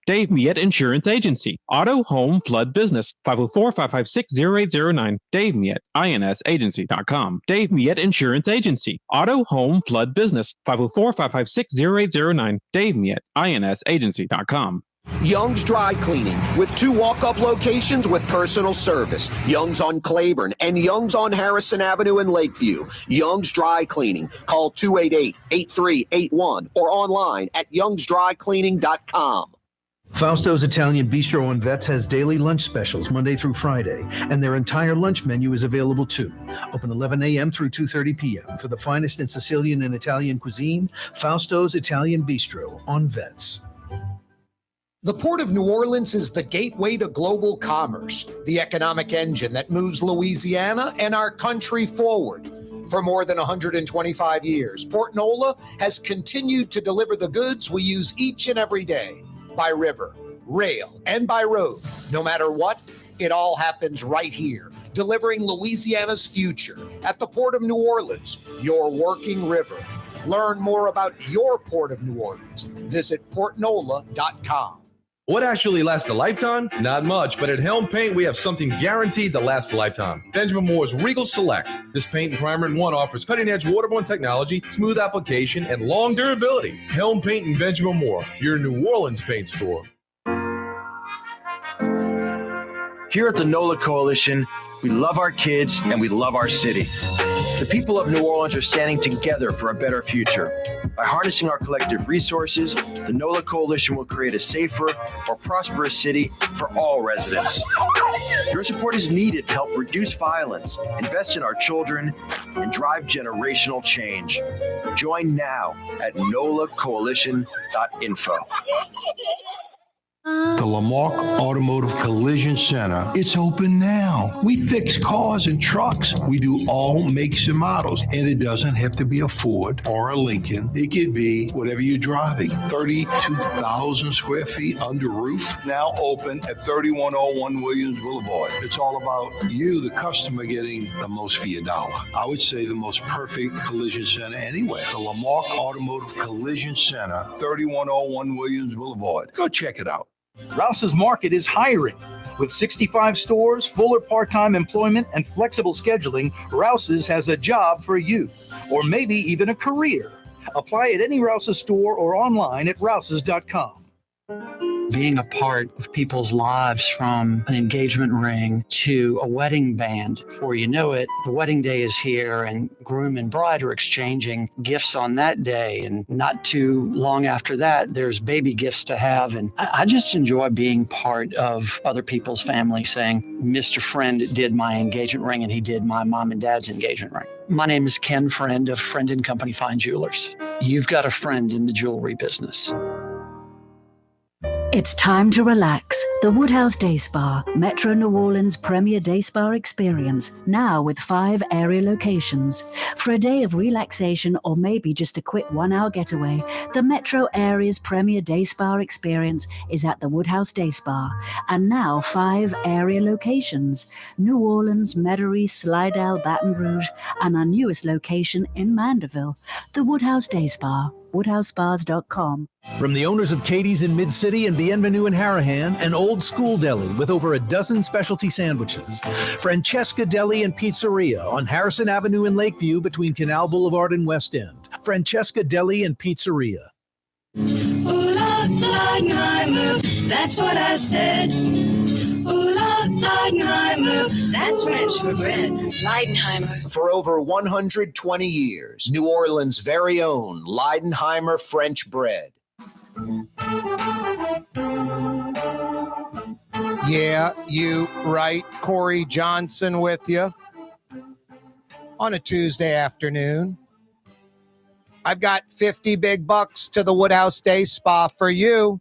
H: Dave Miette Insurance Agency. Auto, home, flood, business. 504-556-0809. Dave Miette, INSagency.com. Dave Miette Insurance Agency. Auto, home, flood, business. 504-556-0809. Dave Miette, INSagency.com.
L: Young's Dry Cleaning, with 2 walk-up locations with personal service. Young's on Claiborne and Young's on Harrison Avenue in Lakeview. Young's Dry Cleaning. Call 288-8381 or online at youngsdrycleaning.com.
C: Fausto's Italian Bistro on Vets has daily lunch specials Monday through Friday, and their entire lunch menu is available too. Open 11 a.m. through 2:30 p.m. For the finest in Sicilian and Italian cuisine, Fausto's Italian Bistro on Vets.
A: The Port of New Orleans is the gateway to global commerce, the economic engine that moves Louisiana and our country forward. For more than 125 years, Port NOLA has continued to deliver the goods we use each and every day. By river, rail, and by road. No matter what, it all happens right here, delivering Louisiana's future at the Port of New Orleans, your working river. Learn more about your Port of New Orleans. Visit portnola.com.
J: What actually lasts a lifetime? Not much, but at Helm Paint, we have something guaranteed to last a lifetime. Benjamin Moore's Regal Select. This paint and primer in one offers cutting-edge waterborne technology, smooth application, and long durability. Helm Paint and Benjamin Moore, your New Orleans paint store.
F: Here at the NOLA Coalition, we love our kids and we love our city. The people of New Orleans are standing together for a better future. By harnessing our collective resources, the NOLA Coalition will create a safer, more prosperous city for all residents. Your support is needed to help reduce violence, invest in our children, and drive generational change. Join now at nolacoalition.info.
K: The Lamarck Automotive Collision Center, it's open now. We fix cars and trucks. We do all makes and models. And it doesn't have to be a Ford or a Lincoln. It could be whatever you're driving. 32,000 square feet under roof, now open at 3101 Williams Boulevard. It's all about you, the customer, getting the most for your dollar. I would say the most perfect collision center anywhere. The Lamarck Automotive Collision Center, 3101 Williams Boulevard. Go check it out.
C: Rouse's Market is hiring. With 65 stores, full or part-time employment, and flexible scheduling, Rouse's has a job for you, or maybe even a career. Apply at any Rouse's store or online at rouses.com.
E: Being a part of people's lives, from an engagement ring to a wedding band. Before you know it, the wedding day is here and groom and bride are exchanging gifts on that day. And not too long after that, there's baby gifts to have. And I just enjoy being part of other people's family, saying, Mr. Friend did my engagement ring and he did my mom and dad's engagement ring. My name is Ken Friend of Friend & Company Fine Jewelers. You've got a friend in the jewelry business.
B: It's time to relax. The Woodhouse Day Spa, Metro New Orleans' premier day spa experience, now with 5 area locations. For a day of relaxation or maybe just a quick 1-hour getaway, the Metro area's premier day spa experience is at the Woodhouse Day Spa, and now 5 area locations: New Orleans, Metairie, Slidell, Baton Rouge, and our newest location in Mandeville, the Woodhouse Day Spa. WoodhouseSpas.com.
D: From the owners of Katie's in Mid-City and Bienvenue in Harahan, an old school deli with over a dozen specialty sandwiches. Francesca Deli and Pizzeria on Harrison Avenue in Lakeview between Canal Boulevard and West End. Francesca Deli and Pizzeria.
G: Ooh, Leidenheimer, that's what I said. Ooh, Leidenheimer, that's French for bread. Leidenheimer.
L: For over 120 years, New Orleans' very own Leidenheimer French bread.
A: Yeah, you right. Corey Johnson with you on a Tuesday afternoon. I've got 50 big bucks to the Woodhouse Day Spa for you.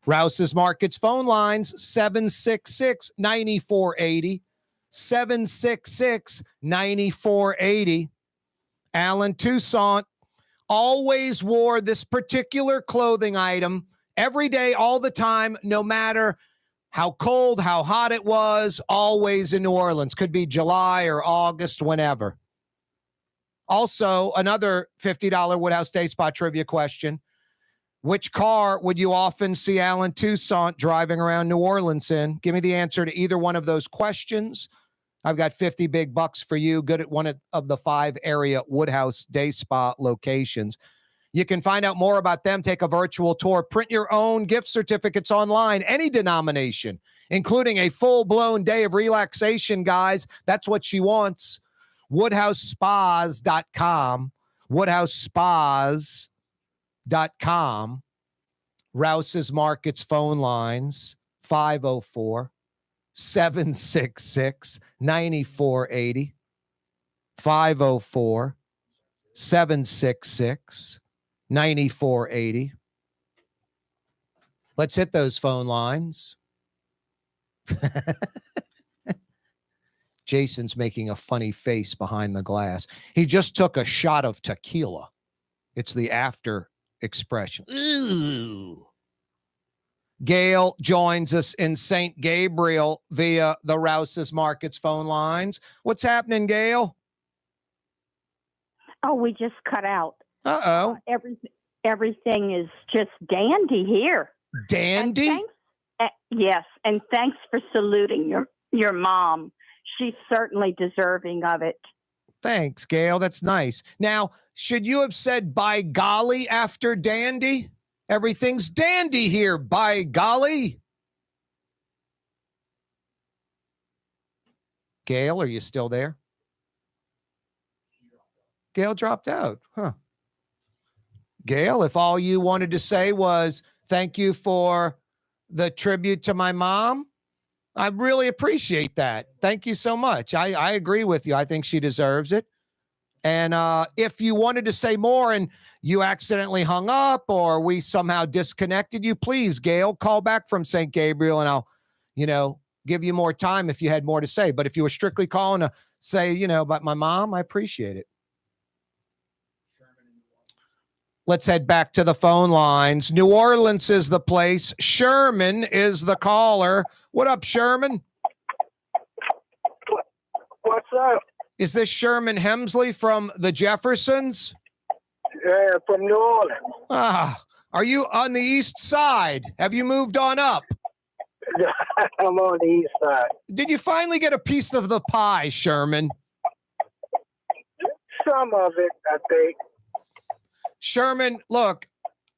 A: Rouse's Markets phone lines, 766-9480. 766-9480. Alan Toussaint always wore this particular clothing item every day, all the time, no matter how cold, how hot it was, always in New Orleans. Could be July or August, whenever. Also, another $50 Woodhouse Day Spa trivia question. Which car would you often see Alan Toussaint driving around New Orleans in? Give me the answer to either one of those questions. I've got 50 big bucks for you. Good at one of the 5 area Woodhouse Day Spa locations. You can find out more about them. Take a virtual tour. Print your own gift certificates online, any denomination, including a full-blown day of relaxation, guys. That's what she wants. WoodhouseSpas.com. WoodhouseSpas.com. Rouse's Markets phone lines, 504-766-9480. 504-766-9480. Let's hit those phone lines. Jason's making a funny face behind the glass. He just took a shot of tequila. It's the after expression. Ooh. Gail joins us in St. Gabriel via the Rouse's Markets phone lines. What's happening, Gail?
M: Oh, we just cut out.
A: Uh-oh.
M: Everything is just dandy here.
A: Dandy?
M: Yes, and thanks for saluting your mom. She's certainly deserving of it.
A: Thanks, Gail. That's nice. Now, should you have said by golly after dandy? Everything's dandy here, by golly. Gail, are you still there? Gail dropped out. Huh. Gail, if all you wanted to say was thank you for the tribute to my mom, I really appreciate that. Thank you so much. I agree with you. I think she deserves it. And if you wanted to say more and you accidentally hung up or we somehow disconnected you, please, Gail, call back from St. Gabriel and I'll, give you more time if you had more to say. But if you were strictly calling to say, about my mom, I appreciate it. Let's head back to the phone lines. New Orleans is the place. Sherman is the caller. What up, Sherman?
N: What's up?
A: Is this Sherman Hemsley from the Jeffersons?
N: Yeah, from New Orleans.
A: Are you on the east side? Have you moved on up?
N: I'm on the east side.
A: Did you finally get a piece of the pie, Sherman?
N: Some of it, I think.
A: Sherman, look,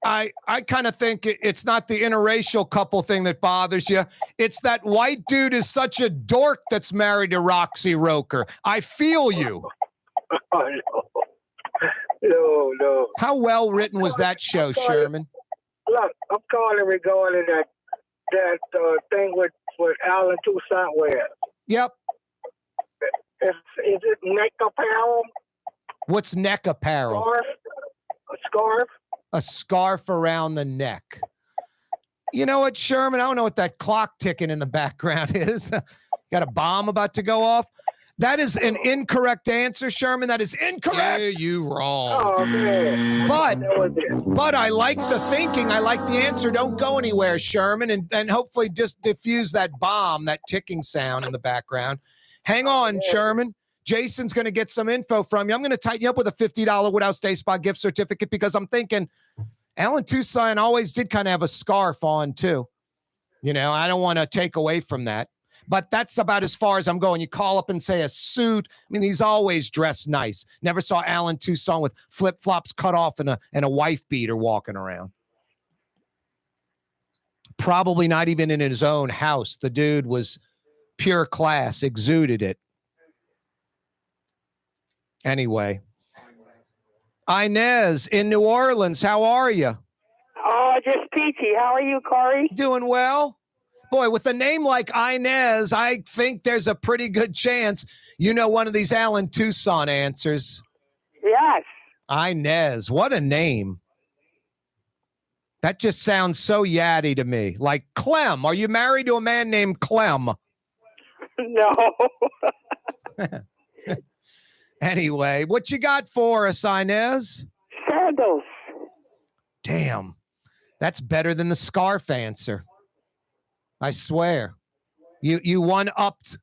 A: I kind of think it's not the interracial couple thing that bothers you. It's that white dude is such a dork that's married to Roxy Roker. I feel you.
N: Oh, no.
A: How well written was that show, Sherman?
N: Look, I'm calling regarding that thing with Alan Toussaint wears.
A: Yep.
N: Is it neck apparel?
A: What's neck apparel?
N: A scarf?
A: A scarf around the neck. You know what, Sherman? I don't know what that clock ticking in the background is. Got a bomb about to go off? That is an incorrect answer, Sherman. That is incorrect.
O: Yeah, you wrong.
N: Oh, man.
A: But I like the thinking. I like the answer. Don't go anywhere, Sherman, and hopefully just diffuse that bomb, that ticking sound in the background. Hang on, Sherman. Jason's going to get some info from you. I'm going to tighten you up with a $50 Woodhouse Day Spa gift certificate because I'm thinking Alan Toussaint always did kind of have a scarf on too. I don't want to take away from that. But that's about as far as I'm going. You call up and say a suit. I mean, he's always dressed nice. Never saw Alan Toussaint with flip-flops cut off and a wife beater walking around. Probably not even in his own house. The dude was pure class, exuded it. Anyway. Inez in New Orleans, how are you?
P: Oh, just peachy. How are you, Corey?
A: Doing well. Boy, with a name like Inez, I think there's a pretty good chance you know one of these Alan Toussaint answers.
P: Yes.
A: Inez, what a name. That just sounds so yatty to me. Like Clem. Are you married to a man named Clem?
P: No.
A: Anyway, what you got for us, Inez?
P: Sandals.
A: Damn. That's better than the scarf answer. I swear. You one-upped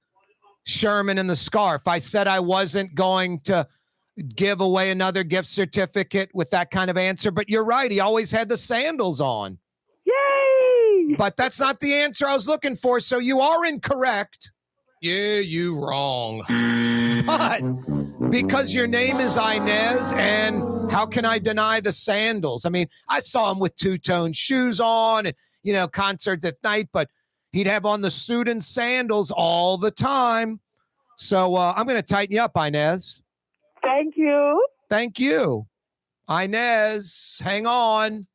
A: Sherman in the scarf. I said I wasn't going to give away another gift certificate with that kind of answer, but you're right. He always had the sandals on.
P: Yay!
A: But that's not the answer I was looking for, so you are incorrect.
O: Yeah, you wrong.
A: But because your name is Inez, and how can I deny the sandals? I mean, I saw him with two-tone shoes on and, concert at night, but he'd have on the suit and sandals all the time. So I'm going to tighten you up, Inez.
P: Thank you.
A: Thank you. Inez, hang on.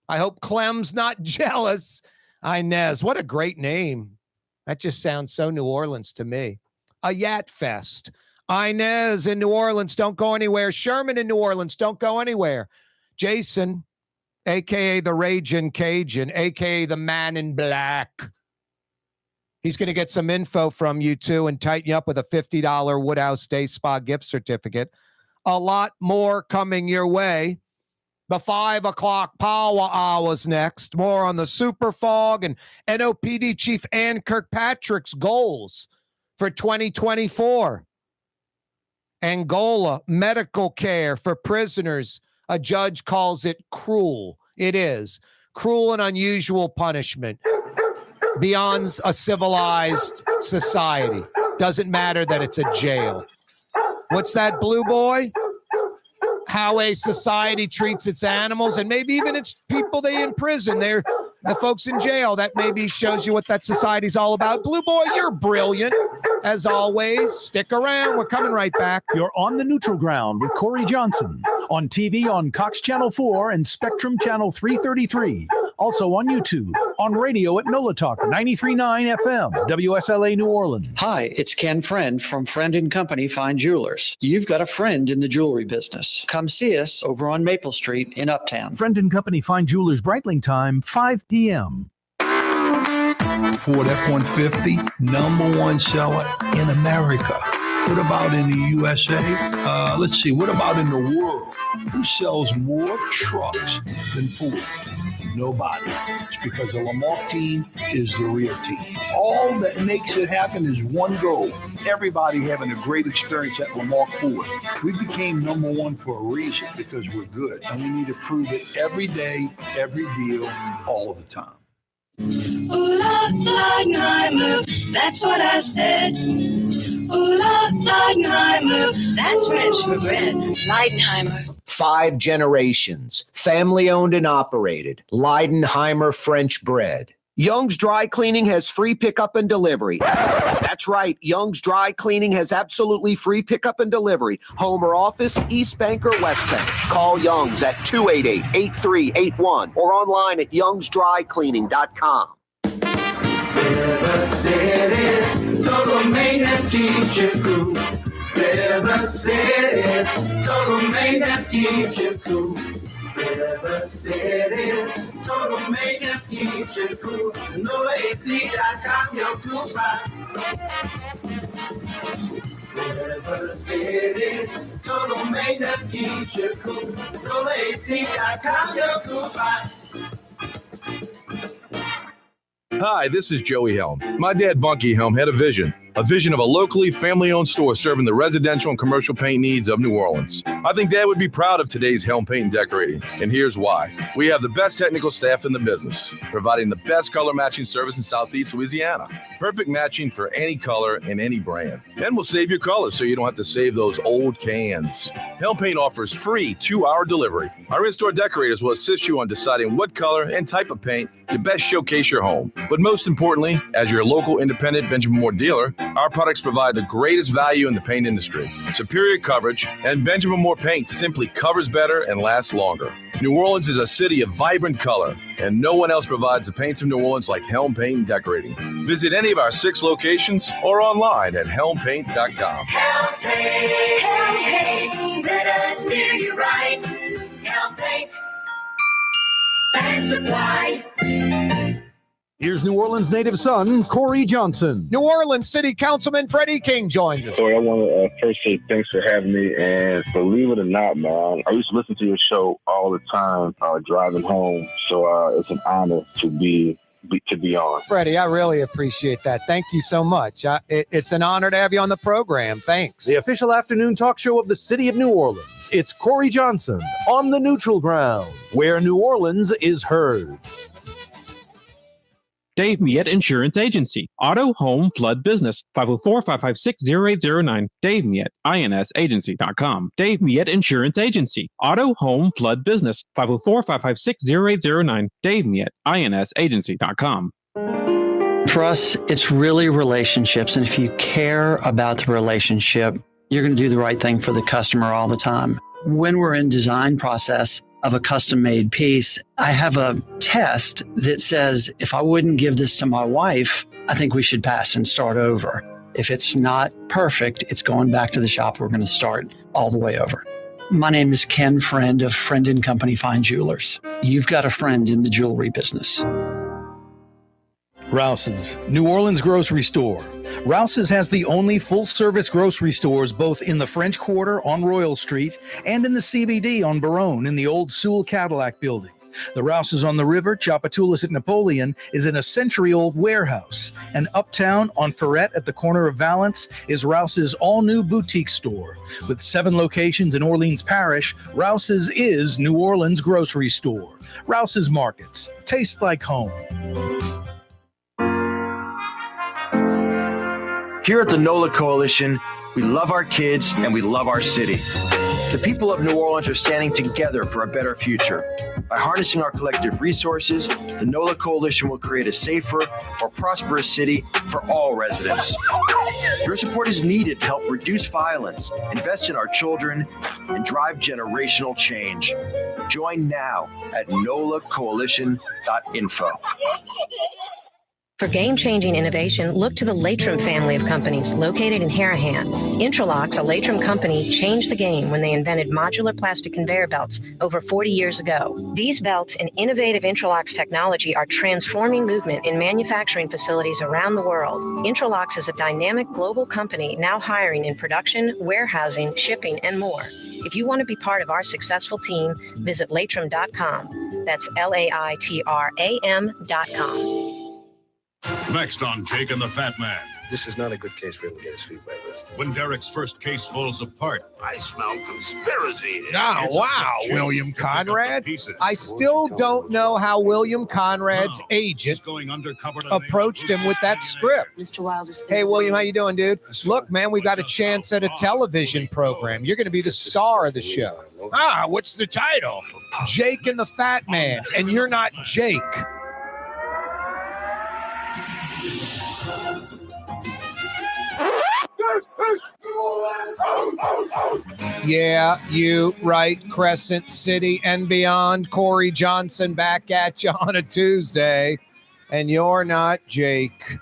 A: I hope Clem's not jealous. Inez, what a great name. That just sounds so New Orleans to me. A Yat Fest. Inez in New Orleans, don't go anywhere. Sherman in New Orleans, don't go anywhere. Jason, a.k.a. the Ragin' Cajun, a.k.a. the Man in Black. He's going to get some info from you, too, and tighten you up with a $50 Woodhouse Day Spa gift certificate. A lot more coming your way. The 5 o'clock power hours next. More on the super fog and NOPD Chief Ann Kirkpatrick's goals for 2024. Angola, medical care for prisoners. A judge calls it cruel. It is. Cruel and unusual punishment. Beyond a civilized society. Doesn't matter that it's a jail. What's that, Blue Boy? How a society treats its animals and maybe even its people they imprison. They're the folks in jail. That maybe shows you what that society's all about. Blue Boy, you're brilliant. As always, stick around. We're coming right back.
Q: You're on the neutral ground with Corey Johnson on TV on Cox Channel 4 and Spectrum Channel 333 Also on YouTube, on radio at NOLA Talk 93.9 FM, WSLA New Orleans.
E: Hi, it's Ken Friend from Friend & Company Fine Jewelers. You've got a friend in the jewelry business. Come see us over on Maple Street in Uptown.
D: Friend & Company Fine Jewelers Breitling time, 5 p.m.
K: Ford F-150, number one seller in America. What about in the USA? Let's see, what about in the world? Who sells more trucks than Ford? Nobody. It's because the Lamarck team is the real team. All that makes it happen is one goal. Everybody having a great experience at Lamarck Ford. We became number one for a reason, because we're good. And we need to prove it every day, every deal, all the time.
G: Ooh, Leidenheimer, that's what I said. Ooh, Leidenheimer, that's French for bread. Leidenheimer.
L: 5 generations, family owned and operated. Leidenheimer French bread. Young's Dry Cleaning has free pickup and delivery. That's right. Young's Dry Cleaning has absolutely free pickup and delivery. Home or office, East Bank or West Bank. Call Young's at 288-8381 or online at youngsdrycleaning.com.
G: River City's total maintenance keeps you cool. River City's total maintenance keeps you cool. River City's total maintenance keeps you cool. NOLAAC.com, your cool spot. River City's total maintenance keeps you cool. NOLAAC.com, your cool spot.
J: Hi, this is Joey Helm. My dad, Bunky Helm, had a vision of a locally family-owned store serving the residential and commercial paint needs of New Orleans. I think Dad would be proud of today's Helm Paint and Decorating, and here's why. We have the best technical staff in the business, providing the best color matching service in Southeast Louisiana. Perfect matching for any color and any brand. And we'll save your colors so you don't have to save those old cans. Helm Paint offers free 2-hour delivery. Our in-store decorators will assist you on deciding what color and type of paint to best showcase your home. But most importantly, as your local independent Benjamin Moore dealer, our products provide the greatest value in the paint industry. Superior coverage, and Benjamin Moore paint simply covers better and lasts longer. New Orleans is a city of vibrant color, and no one else provides the paints of New Orleans like Helm Paint and Decorating. Visit any of our 6 locations or online at helmpaint.com.
G: Helm Paint, let us do you right. Helm Paint and Supply.
D: Here's New Orleans native son, Corey Johnson.
A: New Orleans City Councilman Freddie King joins us.
R: So I want to first say thanks for having me. And believe it or not, man, I used to listen to your show all the time driving home. So it's an honor to be on.
A: Freddie, I really appreciate that. Thank you so much. It's an honor to have you on the program. Thanks.
Q: The official afternoon talk show of the city of New Orleans. It's Corey Johnson on the neutral ground, where New Orleans is heard.
H: Dave Miette Insurance Agency. Auto, home, flood, business. 504-556-0809. Dave Miette, INSagency.com. Dave Miette Insurance Agency. Auto, home, flood, business. 504-556-0809. Dave Miette, INSagency.com.
E: For us, it's really relationships. And if you care about the relationship, you're going to do the right thing for the customer all the time. When we're in design process of a custom-made piece, I have a test that says, if I wouldn't give this to my wife, I think we should pass and start over. If it's not perfect, it's going back to the shop. We're going to start all the way over. My name is Ken Friend of Friend & Company Fine Jewelers. You've got a friend in the jewelry business.
C: Rouse's, New Orleans grocery store. Rouse's has the only full-service grocery stores both in the French Quarter on Royal Street and in the CBD on Baronne in the old Sewell Cadillac building. The Rouse's on the river, Tchoupitoulas at Napoleon, is in a century-old warehouse. And uptown on Ferret at the corner of Valence is Rouse's all-new boutique store. With 7 locations in Orleans Parish, Rouse's is New Orleans grocery store. Rouse's Markets. Taste like home.
F: Here at the NOLA Coalition, we love our kids and we love our city. The people of New Orleans are standing together for a better future. By harnessing our collective resources, the NOLA Coalition will create a safer, more prosperous city for all residents. Your support is needed to help reduce violence, invest in our children, and drive generational change. Join now at nolacoalition.info.
I: For game-changing innovation, look to the Latrim family of companies located in Harahan. Interlocks, a Latrim company, changed the game when they invented modular plastic conveyor belts over 40 years ago. These belts and innovative Interlocks technology are transforming movement in manufacturing facilities around the world. Interlocks is a dynamic global company now hiring in production, warehousing, shipping, and more. If you want to be part of our successful team, visit Latrim.com. That's LAITRAM.com.
S: Next on Jake and the Fat Man.
T: This is not a good case for him to get his feet wet with.
S: When Derek's first case falls apart.
G: I smell conspiracy.
A: Oh, wow, William Conrad. I still don't know how William Conrad's agent approached him with that script.
U: Mr. Wilder's.
A: Hey, William, how you doing, dude? Look, man, we got a chance at a television program. You're going to be the star of the show. What's the title? Jake and the Fat Man, and you're not Jake. Yeah, you right, Crescent City and beyond. Corey Johnson back at you on a Tuesday, and you're not Jake.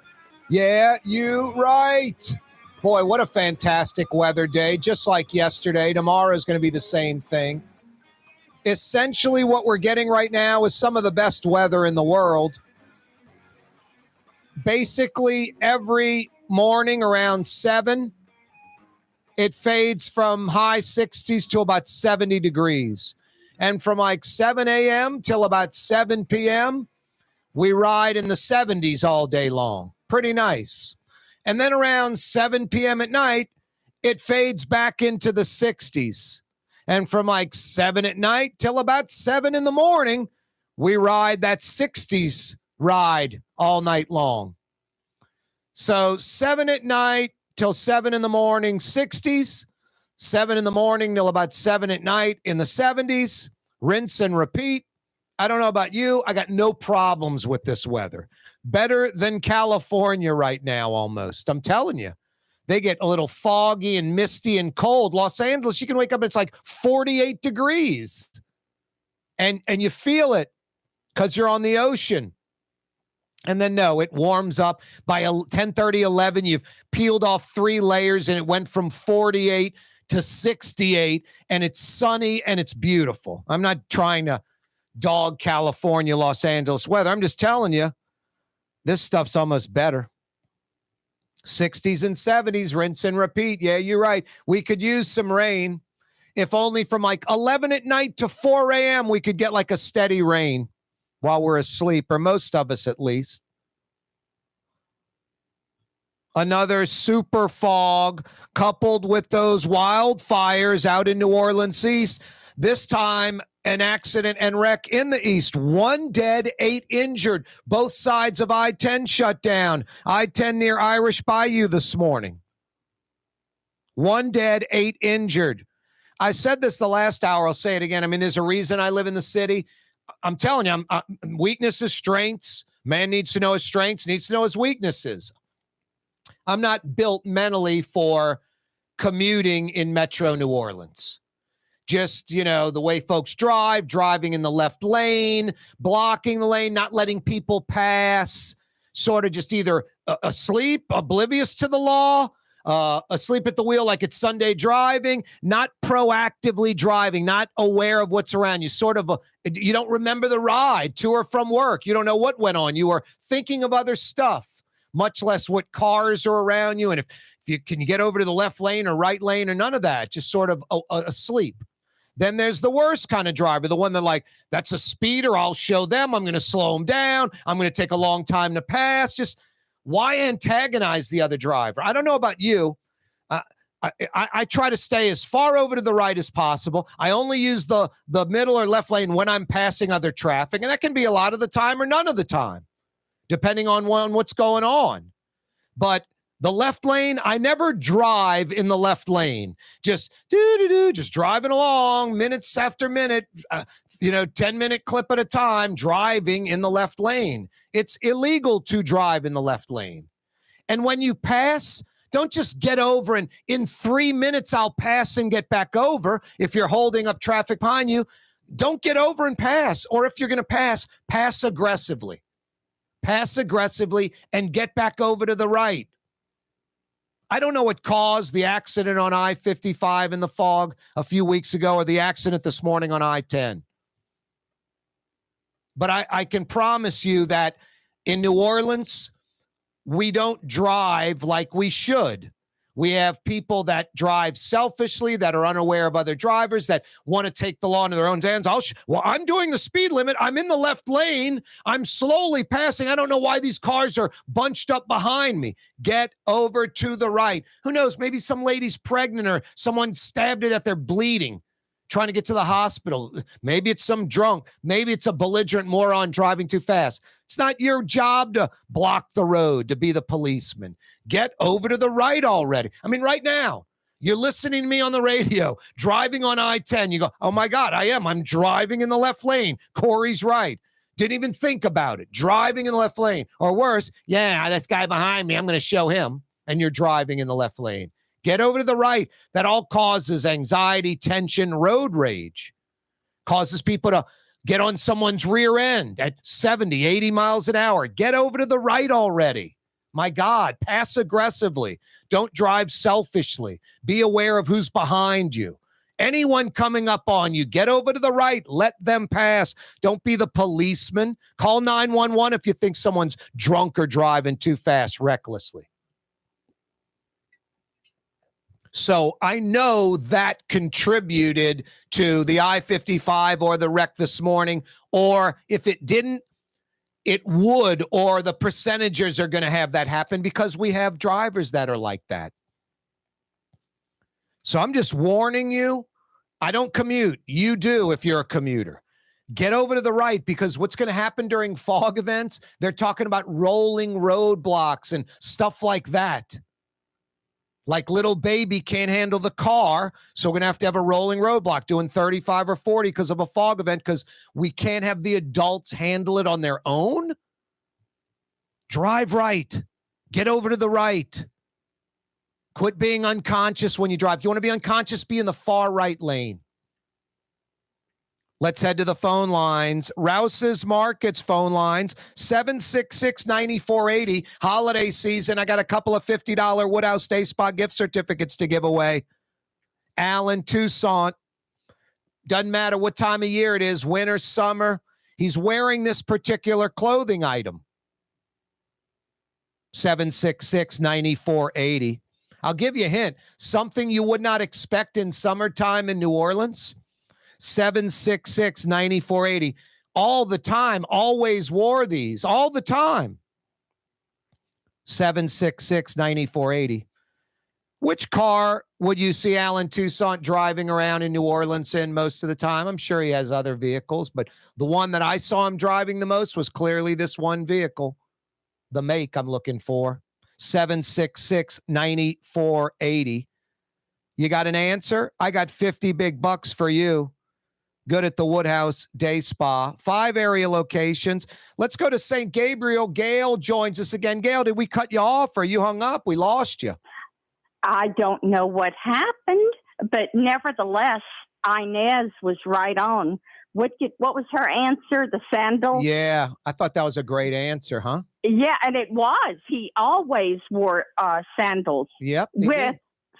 A: Yeah, you right. Boy, what a fantastic weather day, just like yesterday. Tomorrow is going to be the same thing. Essentially, what we're getting right now is some of the best weather in the world. Basically, every morning around 7, it fades from high 60s to about 70 degrees. And from like 7 a.m. till about 7 p.m., we ride in the 70s all day long. Pretty nice. And then around 7 p.m. at night, it fades back into the 60s. And from like 7 at night till about 7 in the morning, we ride that 60s ride all night long. So 7 at night till 7 in the morning, 60s. 7 in the morning till about 7 at night in the 70s. Rinse and repeat. I don't know about you. I got no problems with this weather. Better than California right now almost. I'm telling you. They get a little foggy and misty and cold. Los Angeles, you can wake up and it's like 48 degrees. And you feel it because you're on the ocean. And then, no, it warms up by 10:30, 11. You've peeled off 3 layers, and it went from 48 to 68, and it's sunny, and it's beautiful. I'm not trying to dog California, Los Angeles weather. I'm just telling you, this stuff's almost better. 60s and 70s, rinse and repeat. Yeah, you're right. We could use some rain. If only from like 11 at night to 4 a.m., we could get like a steady rain while we're asleep, or most of us at least. Another super fog coupled with those wildfires out in New Orleans East. This time, an accident and wreck in the East. 1 dead, 8 injured. Both sides of I-10 shut down. I-10 near Irish Bayou this morning. 1 dead, 8 injured. I said this the last hour. I'll say it again. I mean, there's a reason I live in the city. I'm telling you, weaknesses, strengths. Man needs to know his strengths, needs to know his weaknesses. I'm not built mentally for commuting in Metro New Orleans. Just, the way folks driving in the left lane, blocking the lane, not letting people pass, sort of just either asleep, oblivious to the law, asleep at the wheel like it's Sunday driving, not proactively driving, not aware of what's around you, you don't remember the ride to or from work. You don't know what went on. You are thinking of other stuff, much less what cars are around you. And if you can you get over to the left lane or right lane or none of that, just sort of asleep. Then there's the worst kind of driver, the one that that's a speeder. I'll show them. I'm going to slow them down. I'm going to take a long time to pass. Just why antagonize the other driver? I don't know about you. I try to stay as far over to the right as possible. I only use the middle or left lane when I'm passing other traffic, and that can be a lot of the time or none of the time, depending on what's going on. But the left lane, I never drive in the left lane. Just just driving along, minutes after minute, 10-minute clip at a time, driving in the left lane. It's illegal to drive in the left lane. And when you pass, don't just get over and in 3 minutes I'll pass and get back over. If you're holding up traffic behind you, Don't get over and pass. Or if you're going to pass aggressively. Pass aggressively and get back over to the right. I don't know what caused the accident on I-55 in the fog a few weeks ago or the accident this morning on I-10. But I can promise you that in New Orleans, we don't drive like we should. We have people that drive selfishly, that are unaware of other drivers, that want to take the law into their own hands. I'm doing the speed limit. I'm in the left lane. I'm slowly passing. I don't know why these cars are bunched up behind me. Get over to the right. Who knows? Maybe some lady's pregnant or someone stabbed it at they're bleeding, trying to get to the hospital. Maybe it's some drunk. Maybe it's a belligerent moron driving too fast. It's not your job to block the road, to be the policeman. Get over to the right already. I mean, right now, you're listening to me on the radio, driving on I-10. You go, oh my God, I am. I'm driving in the left lane. Corey's right. Didn't even think about it. Driving in the left lane. Or worse, yeah, this guy behind me, I'm going to show him. And you're driving in the left lane. Get over to the right. That all causes anxiety, tension, road rage. Causes people to get on someone's rear end at 70, 80 miles an hour. Get over to the right already. My God, pass aggressively. Don't drive selfishly. Be aware of who's behind you. Anyone coming up on you, get over to the right. Let them pass. Don't be the policeman. Call 911 if you think someone's drunk or driving too fast recklessly. So I know that contributed to the I-55 or the wreck this morning, or if it didn't, it would, or the percentages are going to have that happen because we have drivers that are like that. So I'm just warning you. I don't commute. You do if you're a commuter. Get over to the right, because what's going to happen during fog events, they're talking about rolling roadblocks and stuff like that. Like little baby can't handle the car, so we're going to have a rolling roadblock doing 35 or 40 because of a fog event, because we can't have the adults handle it on their own. Drive right. Get over to the right. Quit being unconscious when you drive. If you want to be unconscious, be in the far right lane. Let's head to the phone lines. Rouse's Markets phone lines, 766-9480. Holiday season. I got a couple of $50 Woodhouse Day Spa gift certificates to give away. Alan, Tucson. Doesn't matter what time of year it is, winter, summer. He's wearing this particular clothing item. 766-9480. I'll give you a hint. Something you would not expect in summertime in New Orleans. 766-9480. All the time, always wore these, all the time. 766-9480. Which car would you see Alan Toussaint driving around in New Orleans in most of the time? I'm sure he has other vehicles, but the one that I saw him driving the most was clearly this one vehicle. The make I'm looking for. 766-9480. You got an answer? I got 50 big bucks for you. Good at the Woodhouse Day Spa. 5 area locations. Let's go to St. Gabriel. Gail joins us again. Gail, did we cut you off or you hung up? We lost you.
M: I don't know what happened, but nevertheless, Inez was right on. What was her answer? The sandal?
A: Yeah, I thought that was a great answer, huh?
M: Yeah, and it was. He always wore sandals.
A: Yep.
M: With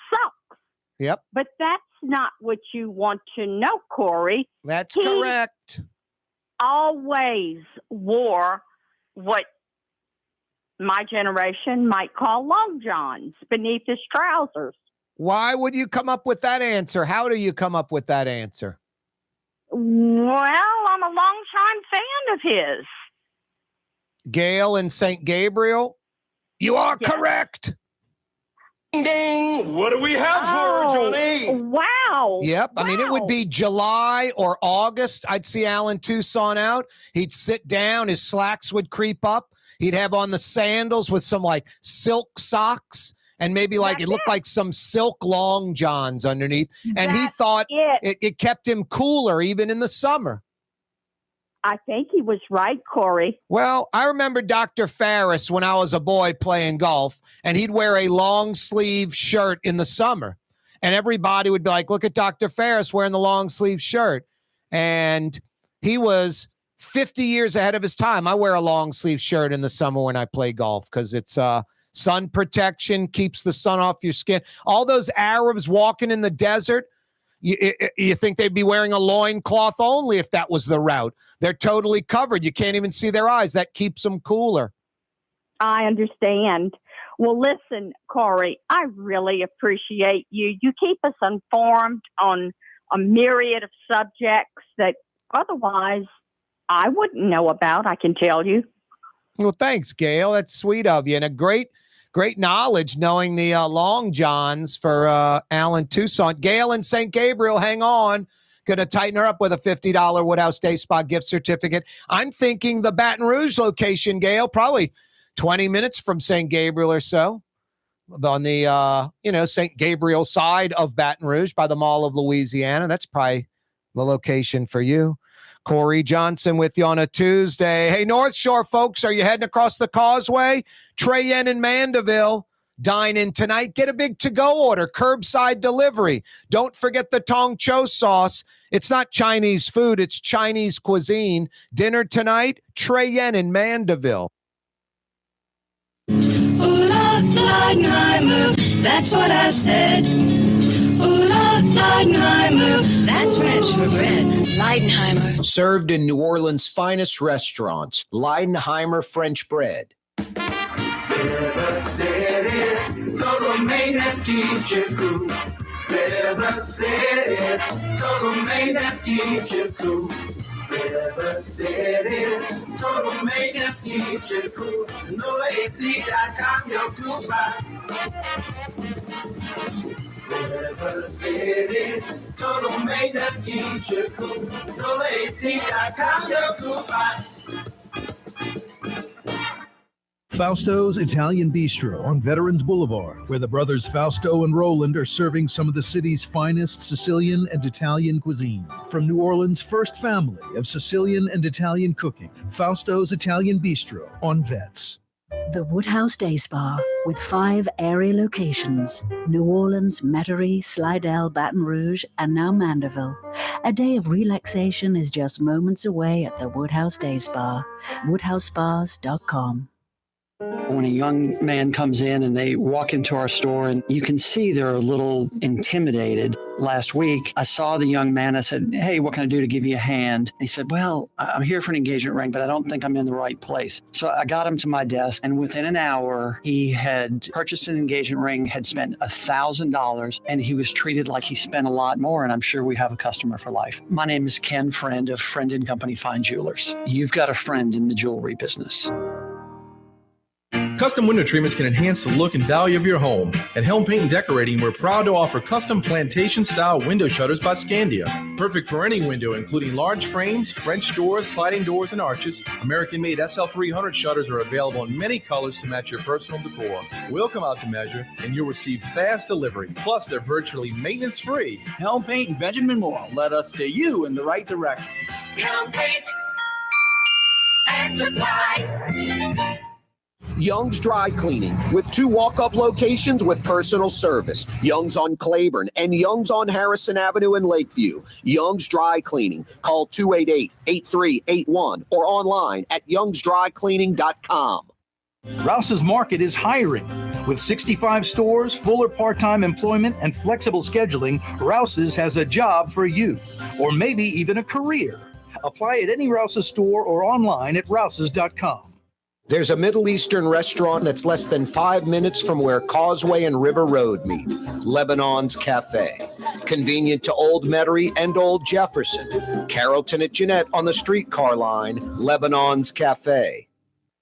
M: socks.
A: Yep.
M: But that's not what you want to know, Corey.
A: That's correct.
M: Always wore what my generation might call long johns beneath his trousers.
A: Why would you come up with that answer? How do you come up with that answer?
M: Well, I'm a longtime fan of his.
A: Gail in St. Gabriel, you are correct.
G: Ding! What do we have for her, Johnny?
M: Wow.
A: Yep. I mean, it would be July or August. I'd see Alan Toussaint out. He'd sit down. His slacks would creep up. He'd have on the sandals with some like silk socks and maybe like it looked like some silk long johns underneath. And he thought it kept him cooler even in the summer.
M: I think he was right, Corey.
A: Well, I remember Dr. Farris when I was a boy playing golf, and he'd wear a long sleeve shirt in the summer. And everybody would be like, look at Dr. Farris wearing the long sleeve shirt. and he was 50 years ahead of his time. I wear a long sleeve shirt in the summer when I play golf because it's sun protection, keeps the sun off your skin. All those Arabs walking in the desert, you think they'd be wearing a loincloth only if that was the route. They're totally covered. You can't even see their eyes. That keeps them cooler.
M: I understand. Well, listen, Corey, I really appreciate you. You keep us informed on a myriad of subjects that otherwise I wouldn't know about, I can tell you.
A: Well, thanks, Gail. That's sweet of you. And a great knowledge knowing the long johns for Alan Toussaint. Gail in St. Gabriel, hang on. Going to tighten her up with a $50 Woodhouse Day Spa gift certificate. I'm thinking the Baton Rouge location, Gail, probably 20 minutes from St. Gabriel or so, on the St. Gabriel side of Baton Rouge by the Mall of Louisiana. That's probably the location for you. Corey Johnson with you on a Tuesday. Hey, North Shore folks, are you heading across the causeway? Trey Yen in Mandeville. Dine in tonight. Get a big to-go order. Curbside delivery. Don't forget the Tong Cho sauce. It's not Chinese food. It's Chinese cuisine. Dinner tonight. Trey Yen in Mandeville.
G: Leidenheimer, that's what I said. Leidenheimer, that's French for bread. Leidenheimer.
L: Served in New Orleans' finest restaurants, Leidenheimer French bread.
G: River City's total maintenance keeps you cool. River City's total maintenance keeps you cool. River City's total maintenance keeps you cool. NOLAAC.com, your cool spot. River City's total maintenance keeps you cool. NOLAAC.com, your cool spot.
D: Fausto's Italian Bistro on Veterans Boulevard, where the brothers Fausto and Roland are serving some of the city's finest Sicilian and Italian cuisine. From New Orleans' first family of Sicilian and Italian cooking, Fausto's Italian Bistro on Vets.
B: The Woodhouse Day Spa, with 5 area locations: New Orleans, Metairie, Slidell, Baton Rouge, and now Mandeville. A day of relaxation is just moments away at the Woodhouse Day Spa. WoodhouseSpas.com.
E: When a young man comes in and they walk into our store, and you can see they're a little intimidated. Last week, I saw the young man. I said, "Hey, what can I do to give you a hand?" And he said, "Well, I'm here for an engagement ring, but I don't think I'm in the right place." So I got him to my desk, and within an hour, he had purchased an engagement ring, had spent $1,000, and he was treated like he spent a lot more, and I'm sure we have a customer for life. My name is Ken Friend of Friend & Company Fine Jewelers. You've got a friend in the jewelry business.
J: Custom window treatments can enhance the look and value of your home. At Helm Paint and Decorating, we're proud to offer custom plantation-style window shutters by Scandia. Perfect for any window, including large frames, French doors, sliding doors, and arches. American-made SL300 shutters are available in many colors to match your personal decor. We'll come out to measure, and you'll receive fast delivery. Plus, they're virtually maintenance-free.
U: Helm Paint and Benjamin Moore let us steer you in the right direction.
G: Helm Paint and Supply.
L: Young's Dry Cleaning, with 2 walk-up locations with personal service. Young's on Claiborne and Young's on Harrison Avenue in Lakeview. Young's Dry Cleaning. Call 288-8381 or online at youngsdrycleaning.com.
C: Rouse's Market is hiring. With 65 stores, full or part-time employment, and flexible scheduling, Rouse's has a job for you, or maybe even a career. Apply at any Rouse's store or online at rouses.com.
L: There's a Middle Eastern restaurant that's less than 5 minutes from where Causeway and River Road meet, Lebanon's Cafe. Convenient to Old Metairie and Old Jefferson. Carrollton at Jeanette on the streetcar line, Lebanon's Cafe.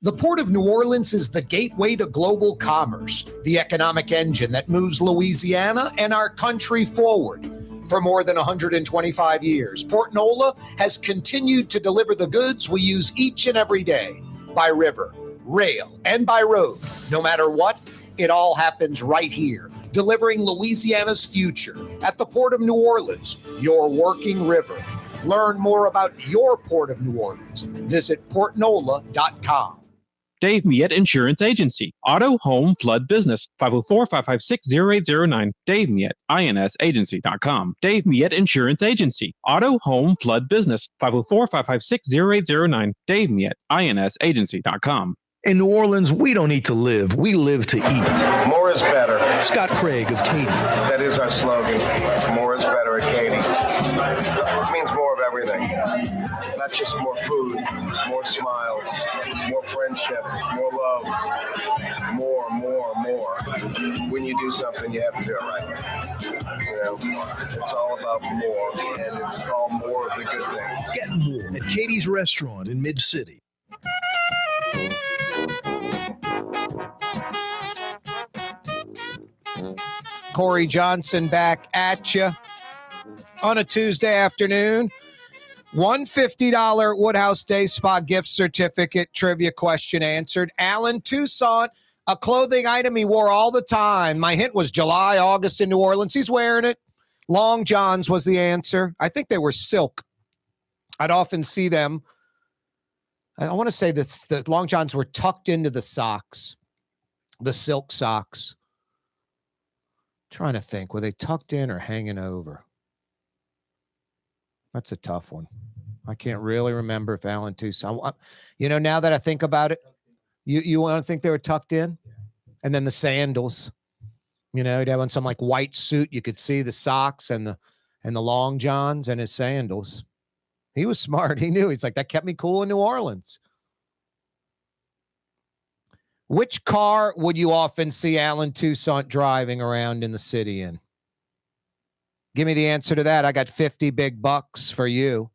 L: The Port of New Orleans is the gateway to global commerce, the economic engine that moves Louisiana and our country forward. For more than 125 years, Port NOLA has continued to deliver the goods we use each and every day. By river, rail, and by road. No matter what, it all happens right here, delivering Louisiana's future at the Port of New Orleans, your working river. Learn more about your Port of New Orleans. Visit portnola.com.
H: Dave Miette Insurance Agency. Auto, home, flood, business. 504-556-0809. Dave Miette, INSagency.com. Dave Miette Insurance Agency. Auto, home, flood, business. 504-556-0809. Dave Miette, INSagency.com.
Q: In New Orleans, we don't eat to live. We live to eat.
T: More is better.
Q: Scott Craig of Katie's.
T: That is our slogan. More is better at Katie's. It means more of everything. Not just more food, more smiles, more friendship, more love, more. When you do something, you have to do it right. You know, it's all about more, and it's all more of the good things.
D: Get more at Katie's Restaurant in Mid-City.
A: Corey Johnson back at you on a Tuesday afternoon. $150 Woodhouse Day Spa gift certificate trivia question answered. Alan Toussaint, a clothing item he wore all the time. My hint was July, August in New Orleans. He's wearing it. Long johns was the answer. I think they were silk. I'd often see them. I want to say that the long johns were tucked into the socks, the silk socks. Trying to think, were they tucked in or hanging over? That's a tough one. I can't really remember if Alan Toussaint. Now that I think about it, you want to think they were tucked in, and then the sandals. He'd have on some like white suit. You could see the socks and the long johns and his sandals. He was smart. He knew. He's like, that kept me cool in New Orleans. Which car would you often see Alan Toussaint driving around in the city in? Give me the answer to that. I got 50 big bucks for you.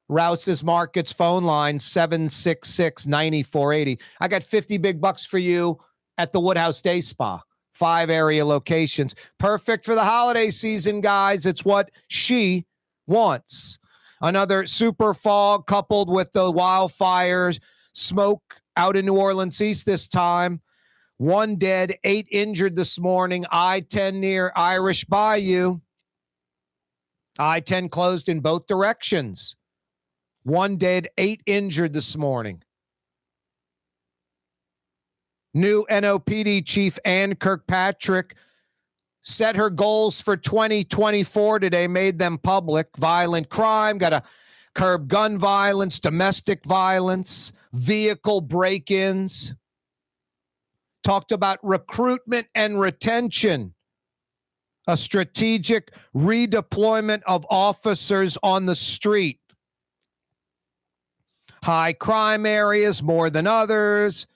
A: Rouse's Markets phone line, 766-9480. I got 50 big bucks for you at the Woodhouse Day Spa. 5 area locations. Perfect for the holiday season, guys. It's what she wants. Another super fog coupled with the wildfires, smoke out in New Orleans East this time. 1 dead, 8 injured this morning. I-10 near Irish Bayou. I-10 closed in both directions. 1 dead, 8 injured this morning. New NOPD Chief Ann Kirkpatrick set her goals for 2024 today, made them public. Violent crime, got to curb gun violence, domestic violence, vehicle break-ins. Talked about recruitment and retention. A strategic redeployment of officers on the street. High crime areas more than others.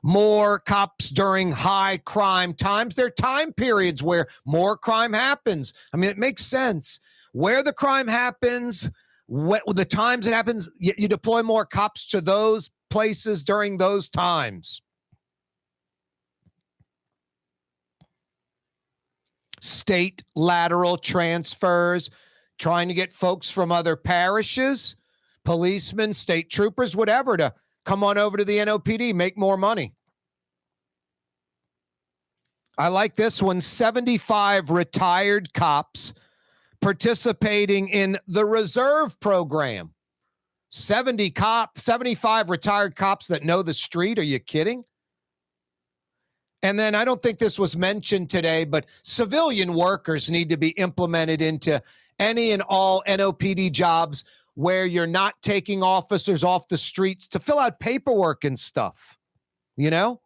A: More cops during high crime times. There are time periods where more crime happens. I mean, it makes sense. Where the crime happens, the times it happens, you deploy more cops to those places during those times. State lateral transfers, trying to get folks from other parishes, policemen, state troopers, whatever, to come on over to the NOPD, make more money. I like this one. 75 retired cops participating in the reserve program. 75 retired cops that know the street. Are you kidding? And then I don't think this was mentioned today, but civilian workers need to be implemented into any and all NOPD jobs where you're not taking officers off the streets to fill out paperwork and stuff. You know?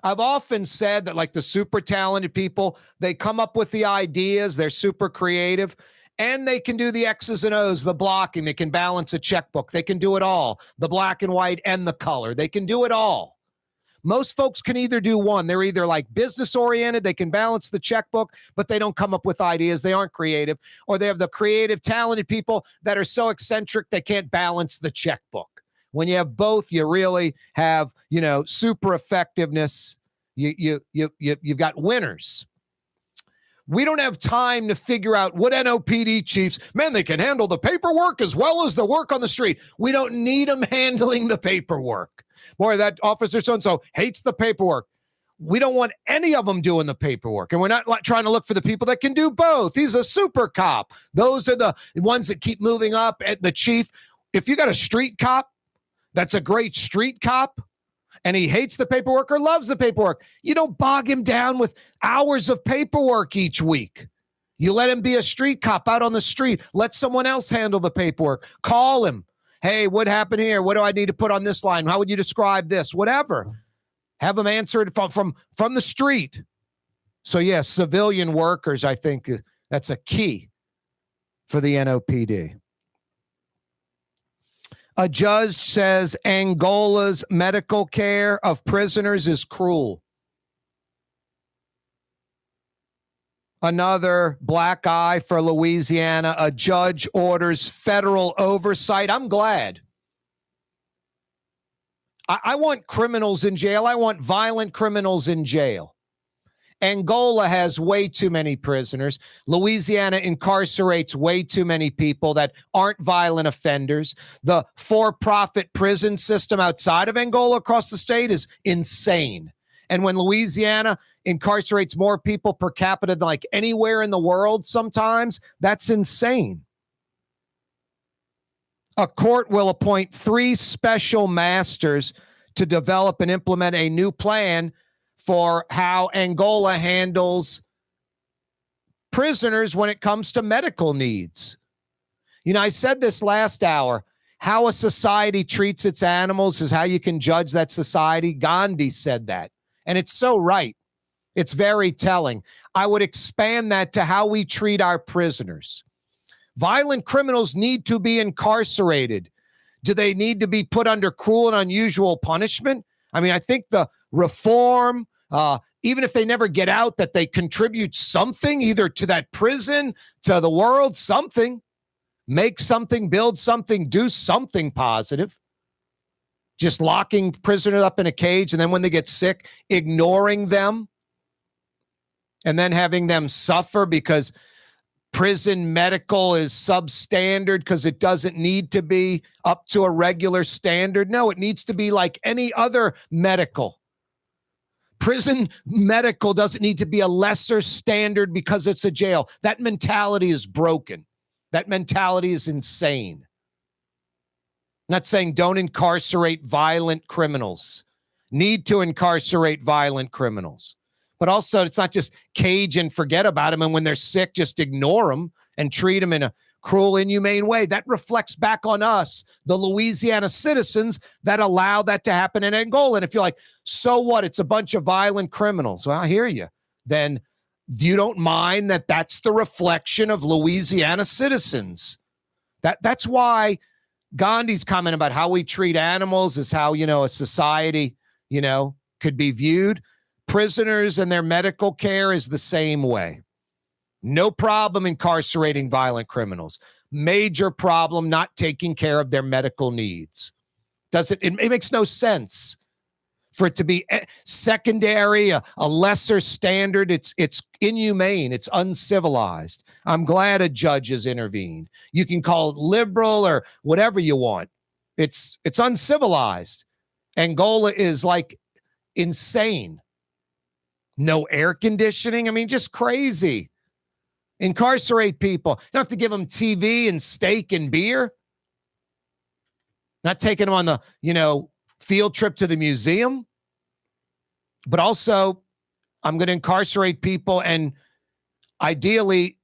A: I've often said that, like, the super talented people, they come up with the ideas, they're super creative, and they can do the X's and O's, the blocking, they can balance a checkbook, they can do it all, the black and white and the color, they can do it all. Most folks can either do one. They're either like business oriented, they can balance the checkbook, but they don't come up with ideas, they aren't creative, or they have the creative, talented people that are so eccentric they can't balance the checkbook. When you have both, you really have, super effectiveness. You've got winners. We don't have time to figure out what NOPD chiefs, man, they can handle the paperwork as well as the work on the street. We don't need them handling the paperwork. Boy, that officer so-and-so hates the paperwork. We don't want any of them doing the paperwork. And we're not trying to look for the people that can do both. He's a super cop. Those are the ones that keep moving up. At the chief, if you got a street cop, that's a great street cop and he hates the paperwork or loves the paperwork, you don't bog him down with hours of paperwork each week. You let him be a street cop out on the street. Let someone else handle the paperwork. Call him. Hey, what happened here? What do I need to put on this line? How would you describe this? Whatever. Have him answer it from the street. So, yes, civilian workers, I think that's a key for the NOPD. A judge says Angola's medical care of prisoners is cruel. Another black eye for Louisiana. A judge orders federal oversight. I'm glad. I want criminals in jail. I want violent criminals in jail. Angola has way too many prisoners. Louisiana incarcerates way too many people that aren't violent offenders. The for-profit prison system outside of Angola across the state is insane. And when Louisiana incarcerates more people per capita than like anywhere in the world sometimes, that's insane. A court will appoint 3 special masters to develop and implement a new plan for how Angola handles prisoners when it comes to medical needs. You know, I said this last hour, how a society treats its animals is how you can judge that society. Gandhi said that, and it's so right. It's very telling. I would expand that to how we treat our prisoners. Violent criminals need to be incarcerated. Do they need to be put under cruel and unusual punishment? I mean, I think the reform, even if they never get out, that they contribute something either to that prison, to the world, something. Make something, build something, do something positive. Just locking prisoners up in a cage and then when they get sick, ignoring them and then having them suffer because prison medical is substandard because it doesn't need to be up to a regular standard. No, it needs to be like any other medical. Prison medical doesn't need to be a lesser standard because it's a jail. That mentality is broken. That mentality is insane. I'm not saying don't incarcerate violent criminals. Need to incarcerate violent criminals. But also, it's not just cage and forget about them. And when they're sick, just ignore them and treat them in a cruel, inhumane way. That reflects back on us, the Louisiana citizens that allow that to happen in Angola. And if you're like, so what? It's a bunch of violent criminals. Well, I hear you. Then you don't mind that that's the reflection of Louisiana citizens. That's why Gandhi's comment about how we treat animals is how, a society, could be viewed. Prisoners and their medical care is the same way. No problem incarcerating violent criminals. Major problem not taking care of their medical needs. It makes no sense for it to be secondary, a lesser standard. It's inhumane. It's uncivilized. I'm glad a judge has intervened. You can call it liberal or whatever you want. It's uncivilized. Angola is like insane. No air conditioning. I mean, just crazy. Incarcerate people. You don't have to give them TV and steak and beer. Not taking them on the, field trip to the museum. But also, I'm going to incarcerate people and ideally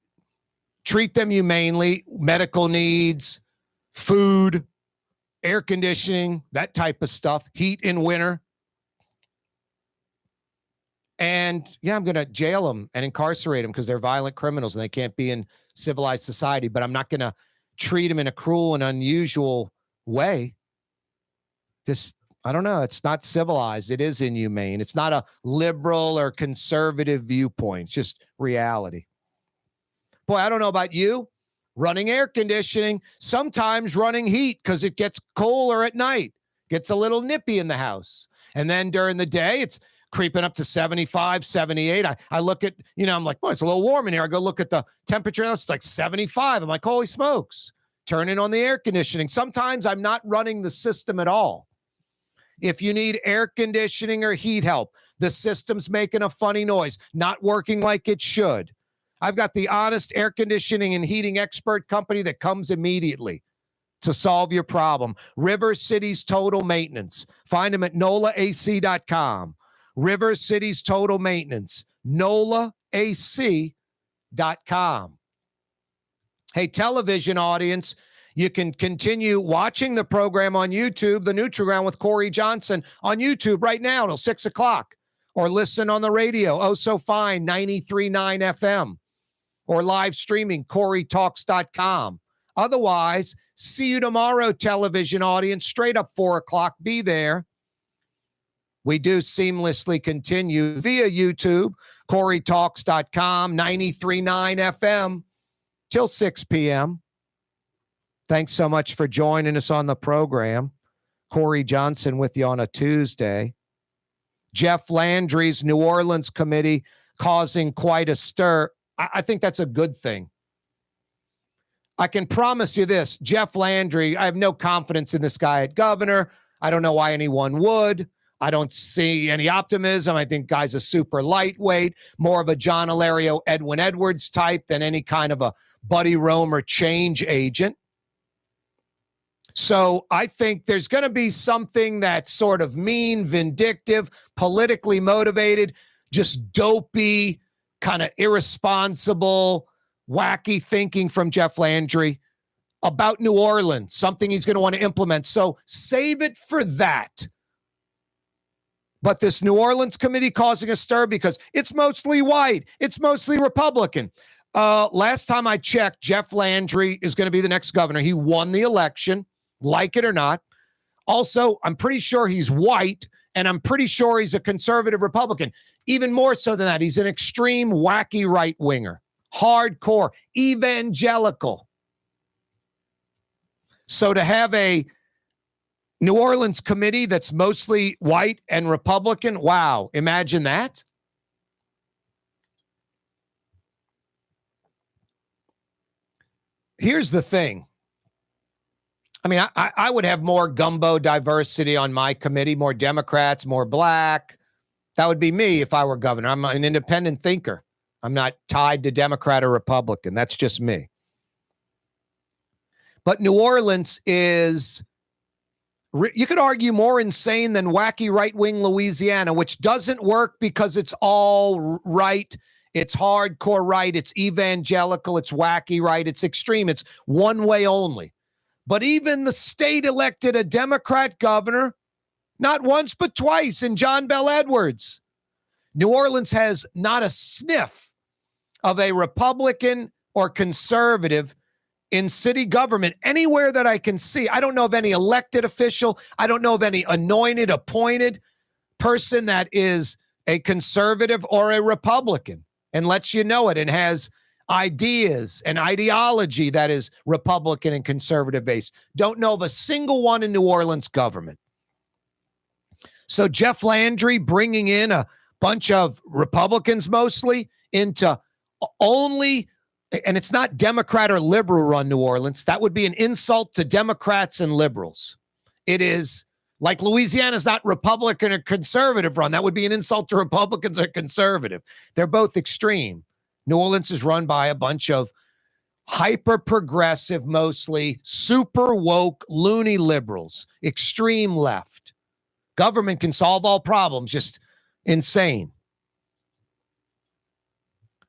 A: treat them humanely, medical needs, food, air conditioning, that type of stuff, heat in winter. And I'm going to jail them and incarcerate them because they're violent criminals and they can't be in civilized society. But I'm not going to treat them in a cruel and unusual way. I don't know. It's not civilized. It is inhumane. It's not a liberal or conservative viewpoint. It's just reality. Boy, I don't know about you. Running air conditioning, sometimes running heat because it gets cooler at night. Gets a little nippy in the house. And then during the day, it's creeping up to 75, 78. I look at, I'm like, well, it's a little warm in here. I go look at the temperature. It's like 75. I'm like, holy smokes. Turning on the air conditioning. Sometimes I'm not running the system at all. If you need air conditioning or heat help, the system's making a funny noise, not working like it should. I've got the honest air conditioning and heating expert company that comes immediately. to solve your problem. River Cities Total Maintenance. Find them at NOLAAC.com. River Cities Total Maintenance. NOLAAC.com. Hey, television audience, you can continue watching the program on YouTube, The Neutral Ground with Corey Johnson on YouTube right now till 6 o'clock. Or listen on the radio, Oh So Fine, 93.9 FM. Or live streaming, CoreyTalks.com. Otherwise, see you tomorrow, television audience, straight up 4 o'clock. Be there. We do seamlessly continue via YouTube, CoreyTalks.com, 93.9 FM, till 6 p.m. Thanks so much for joining us on the program. Corey Johnson with you on a Tuesday. Jeff Landry's New Orleans committee causing quite a stir. I think that's a good thing. I can promise you this, Jeff Landry, I have no confidence in this guy at governor. I don't know why anyone would. I don't see any optimism. I think guy's a super lightweight, more of a John Ilario, Edwin Edwards type than any kind of a Buddy Roemer change agent. So I think there's going to be something that's sort of mean, vindictive, politically motivated, just dopey, kind of irresponsible, wacky thinking from Jeff Landry about New Orleans, something he's going to want to implement. So save it for that. But this New Orleans committee causing a stir because it's mostly white. It's mostly Republican. Last time I checked, Jeff Landry is going to be the next governor. He won the election, like it or not. Also, I'm pretty sure he's white, and I'm pretty sure he's a conservative Republican. Even more so than that, he's an extreme, wacky right-winger, hardcore, evangelical. So to have a New Orleans committee that's mostly white and Republican, wow, imagine that. Here's the thing. I mean, I would have more gumbo diversity on my committee, more Democrats, more black. That would be me if I were governor. I'm an independent thinker. I'm not tied to Democrat or Republican. That's just me. But New Orleans is, you could argue, more insane than wacky right-wing Louisiana, which doesn't work because it's all right. It's hardcore right. It's evangelical. It's wacky right. It's extreme. It's one way only. But even the state elected a Democrat governor, not once but twice, in John Bel Edwards. New Orleans has not a sniff of a Republican or conservative in city government anywhere that I can see. I don't know of any elected official. I don't know of any anointed, appointed person that is a conservative or a Republican and lets you know it and has ideas and ideology that is Republican and conservative based. Don't know of a single one in New Orleans government. So Jeff Landry bringing in a bunch of Republicans mostly into only, and it's not Democrat or liberal run New Orleans. That would be an insult to Democrats and liberals. It is like Louisiana's not Republican or conservative run. That would be an insult to Republicans or conservative. They're both extreme. New Orleans is run by a bunch of hyper-progressive, mostly super woke, loony liberals, extreme left. Government can solve all problems, just insane.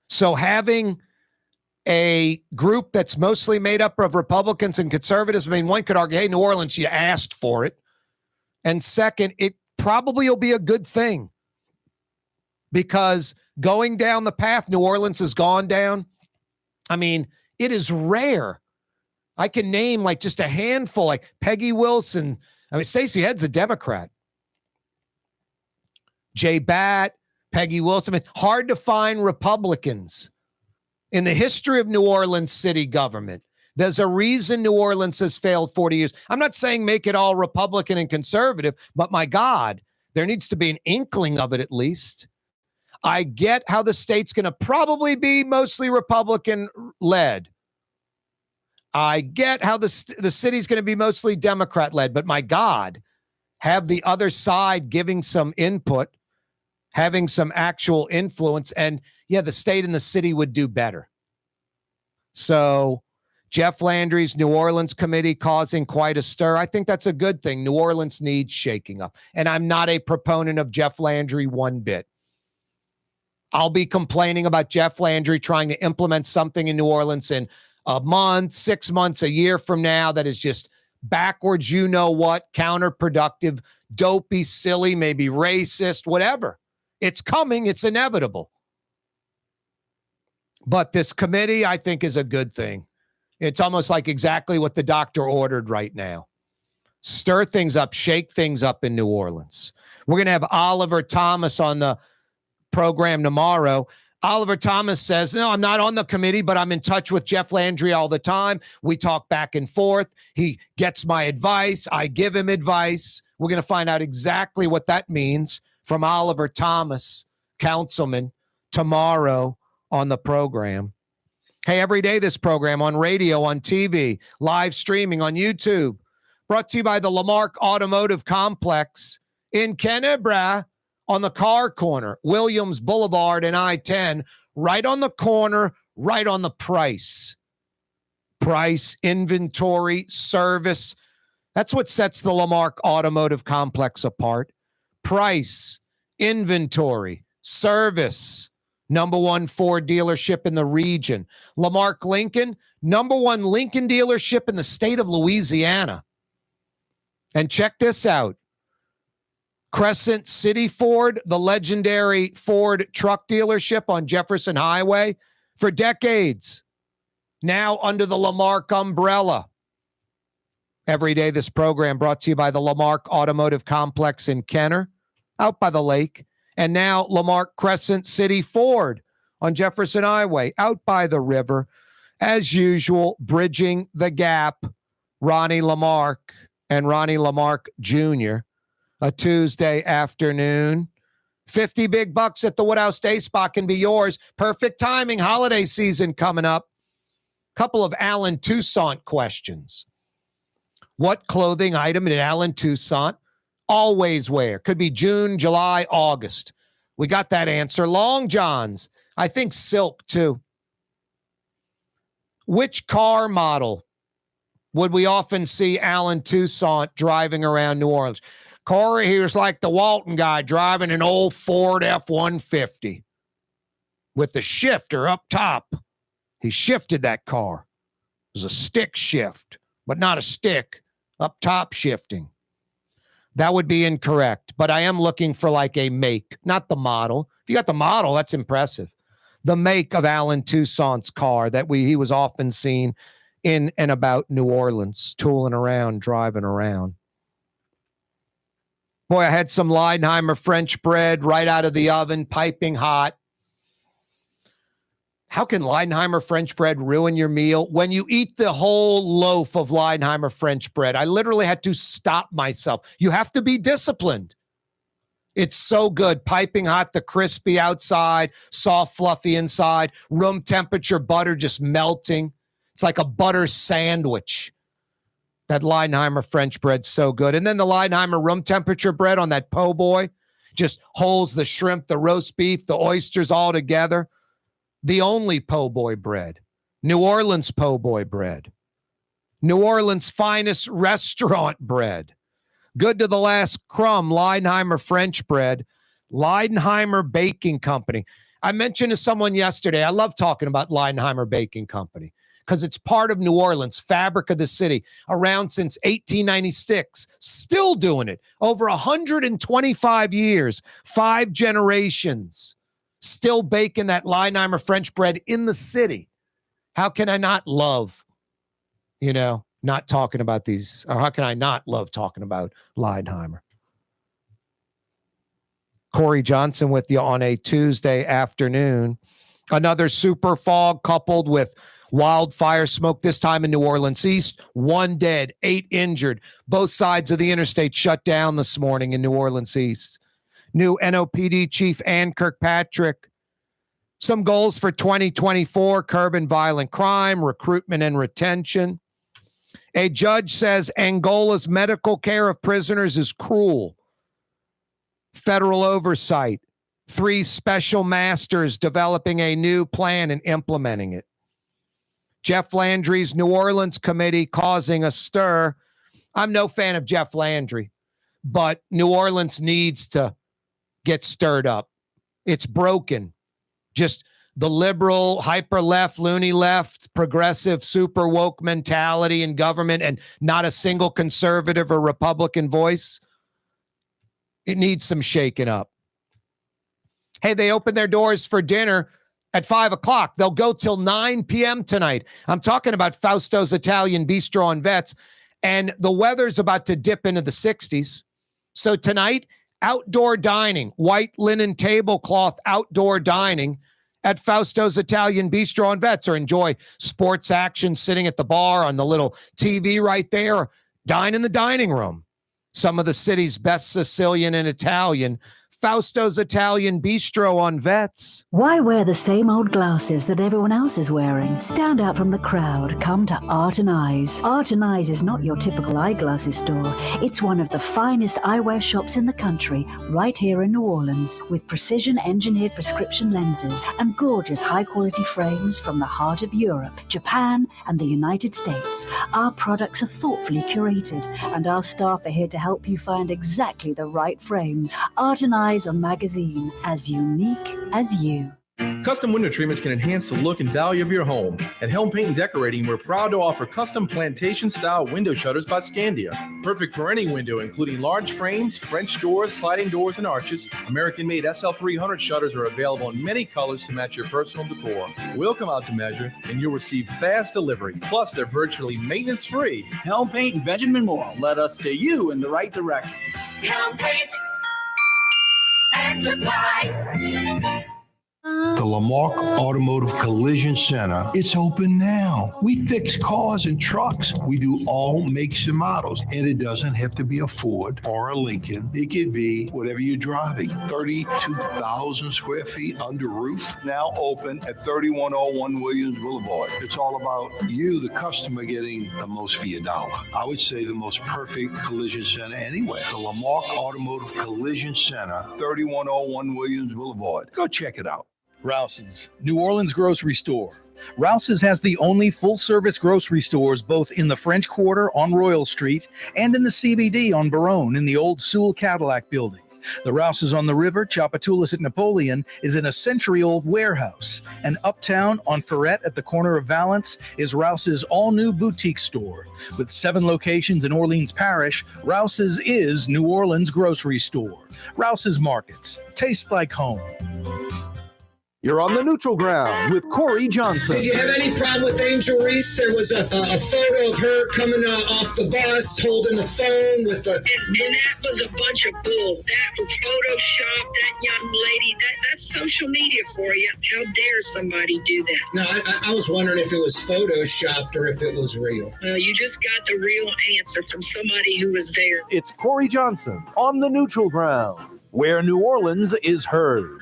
A: So having a group that's mostly made up of Republicans and conservatives, I mean, one could argue, hey, New Orleans, you asked for it. And second, it probably will be a good thing because going down the path New Orleans has gone down, I mean, it is rare. I can name like just a handful, like Peggy Wilson. I mean, Stacey Head's a Democrat. Jay Batt, Peggy Wilson. It's hard to find Republicans in the history of New Orleans city government. There's a reason New Orleans has failed 40 years. I'm not saying make it all Republican and conservative, but my God, there needs to be an inkling of it at least. I get how the state's going to probably be mostly Republican-led. I get how the city's going to be mostly Democrat-led, but my God, have the other side giving some input, having some actual influence, and yeah, the state and the city would do better. So Jeff Landry's New Orleans committee causing quite a stir. I think that's a good thing. New Orleans needs shaking up. And I'm not a proponent of Jeff Landry one bit. I'll be complaining about Jeff Landry trying to implement something in New Orleans in a month, 6 months, a year from now that is just backwards, you know what, counterproductive, dopey, silly, maybe racist, whatever. It's coming. It's inevitable. But this committee, I think, is a good thing. It's almost like exactly what the doctor ordered right now. Stir things up, shake things up in New Orleans. We're going to have Oliver Thomas on the program tomorrow. Oliver Thomas says, no, I'm not on the committee, but I'm in touch with Jeff Landry all the time. We talk back and forth. He gets my advice. I give him advice. We're going to find out exactly what that means from Oliver Thomas, councilman, tomorrow on the program. Hey, every day this program on radio, on TV, live streaming on YouTube, brought to you by the Lamarck Automotive Complex in Kennebra on the car corner, Williams Boulevard and I-10, right on the corner, right on the price. Price, inventory, service. That's what sets the Lamarck Automotive Complex apart. Price, inventory, service. Number one Ford dealership in the region. Lamarck Lincoln, number one Lincoln dealership in the state of Louisiana. And check this out. Crescent City Ford, the legendary Ford truck dealership on Jefferson Highway for decades. Now under the Lamarck umbrella. Every day this program brought to you by the Lamarck Automotive Complex in Kenner, out by the lake. And now Lamarck Crescent City Ford on Jefferson Highway, out by the river. As usual, bridging the gap, Ronnie Lamarck and Ronnie Lamarck Jr., a Tuesday afternoon. 50 big bucks at the Woodhouse Day Spot can be yours. Perfect timing, holiday season coming up. Couple of Alan Toussaint questions. What clothing item did Alan Toussaint always wear? Could be June, July, August. We got that answer. Long johns. I think silk too. Which car model would we often see Alan Toussaint driving around New Orleans? Corey, he was like the Walton guy driving an old Ford F-150 with the shifter up top. He shifted that car. It was a stick shift, but not a stick, up top shifting. That would be incorrect, but I am looking for like a make, not the model. If you got the model, that's impressive. The make of Alan Toussaint's car that he was often seen in and about New Orleans, tooling around, driving around. Boy, I had some Leidenheimer French bread right out of the oven, piping hot. How can Leidenheimer French bread ruin your meal? When you eat the whole loaf of Leidenheimer French bread, I literally had to stop myself. You have to be disciplined. It's so good. Piping hot, the crispy outside, soft, fluffy inside, room temperature butter just melting. It's like a butter sandwich. That Leidenheimer French bread's so good. And then the Leidenheimer room temperature bread on that po' boy just holds the shrimp, the roast beef, the oysters all together. The only po' boy bread. New Orleans po' boy bread. New Orleans' finest restaurant bread. Good to the last crumb, Leidenheimer French bread. Leidenheimer Baking Company. I mentioned to someone yesterday, I love talking about Leidenheimer Baking Company because it's part of New Orleans, fabric of the city, around since 1896, still doing it. Over 125 years, 5 generations, still baking that Leidenheimer French bread in the city. How can I not love, not talking about these, or how can I not love talking about Leidenheimer? Corey Johnson with you on a Tuesday afternoon. Another super fog coupled with wildfire smoke, this time in New Orleans East. 1 dead, 8 injured. Both sides of the interstate shut down this morning in New Orleans East. New NOPD Chief Ann Kirkpatrick. Some goals for 2024, curbing violent crime, recruitment and retention. A judge says Angola's medical care of prisoners is cruel. Federal oversight. 3 special masters developing a new plan and implementing it. Jeff Landry's New Orleans committee causing a stir. I'm no fan of Jeff Landry, but New Orleans needs to get stirred up. It's broken. Just the liberal, hyper left, loony left, progressive, super woke mentality in government and not a single conservative or Republican voice. It needs some shaking up. Hey, they opened their doors for dinner at 5 o'clock. They'll go till 9 p.m. tonight. I'm talking about Fausto's Italian Bistro on Vets, and the weather's about to dip into the 60s. So tonight, outdoor dining, white linen tablecloth outdoor dining at Fausto's Italian Bistro on Vets, or enjoy sports action sitting at the bar on the little TV right there, or dine in the dining room. Some of the city's best Sicilian and Italian. Fausto's Italian Bistro on Vets.
B: Why wear the same old glasses that everyone else is wearing? Stand out from the crowd. Come to Art and Eyes. Art and Eyes is not your typical eyeglasses store. It's one of the finest eyewear shops in the country, right here in New Orleans, with precision-engineered prescription lenses and gorgeous high-quality frames from the heart of Europe, Japan, and the United States. Our products are thoughtfully curated, and our staff are here to help you find exactly the right frames. Art and Eyes on magazine, as unique as you.
J: Custom window treatments can enhance the look and value of your home. At Helm Paint and Decorating, we're proud to offer custom plantation-style window shutters by Scandia. Perfect for any window, including large frames, French doors, sliding doors, and arches. American-made SL300 shutters are available in many colors to match your personal decor. We'll come out to measure, and you'll receive fast delivery. Plus, they're virtually maintenance-free.
U: Helm Paint and Benjamin Moore led us to you in the right direction.
G: Helm Paint and Supply.
K: The Lamarck Automotive Collision Center, it's open now. We fix cars and trucks. We do all makes and models. And it doesn't have to be a Ford or a Lincoln. It could be whatever you're driving. 32,000 square feet under roof, now open at 3101 Williams Boulevard. It's all about you, the customer, getting the most for your dollar. I would say the most perfect collision center anywhere. The Lamarck Automotive Collision Center, 3101 Williams Boulevard. Go check it out.
C: Rouse's, New Orleans grocery store. Rouse's has the only full-service grocery stores both in the French Quarter on Royal Street and in the CBD on Baronne in the old Sewell Cadillac building. The Rouse's on the river, Tchoupitoulas at Napoleon, is in a century-old warehouse. And uptown on Ferret at the corner of Valence is Rouse's all-new boutique store. With 7 locations in Orleans Parish, Rouse's is New Orleans grocery store. Rouse's Markets. Taste like home.
Q: You're on the neutral ground with Corey Johnson.
N: Did you have any problem with Angel Reese? There was a photo of her coming off the bus, holding the phone with the...
V: And that was a bunch of bull. That was Photoshop, that young lady. That's social media for you. How dare somebody do that?
N: No, I was wondering if it was Photoshopped or if it was real.
V: Well, you just got the real answer from somebody who was there.
Q: It's Corey Johnson on the neutral ground, where New Orleans is heard.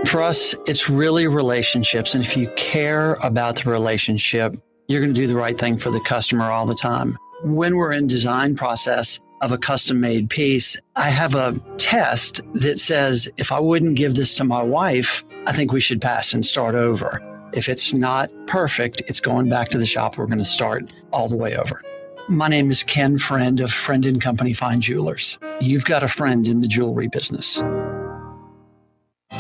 E: For us, it's really relationships. And if you care about the relationship, you're going to do the right thing for the customer all the time. When we're in design process of a custom-made piece, I have a test that says, if I wouldn't give this to my wife, I think we should pass and start over. If it's not perfect, it's going back to the shop. We're going to start all the way over. My name is Ken Friend of Friend & Company Fine Jewelers. You've got a friend in the jewelry business.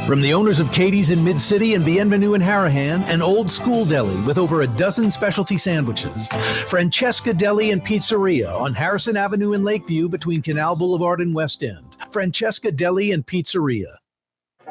Q: From the owners of Katie's in Mid-City and Bienvenue in Harahan, an old school deli with over a dozen specialty sandwiches. Francesca Deli and Pizzeria on Harrison Avenue in Lakeview between Canal Boulevard and West End. Francesca Deli and Pizzeria.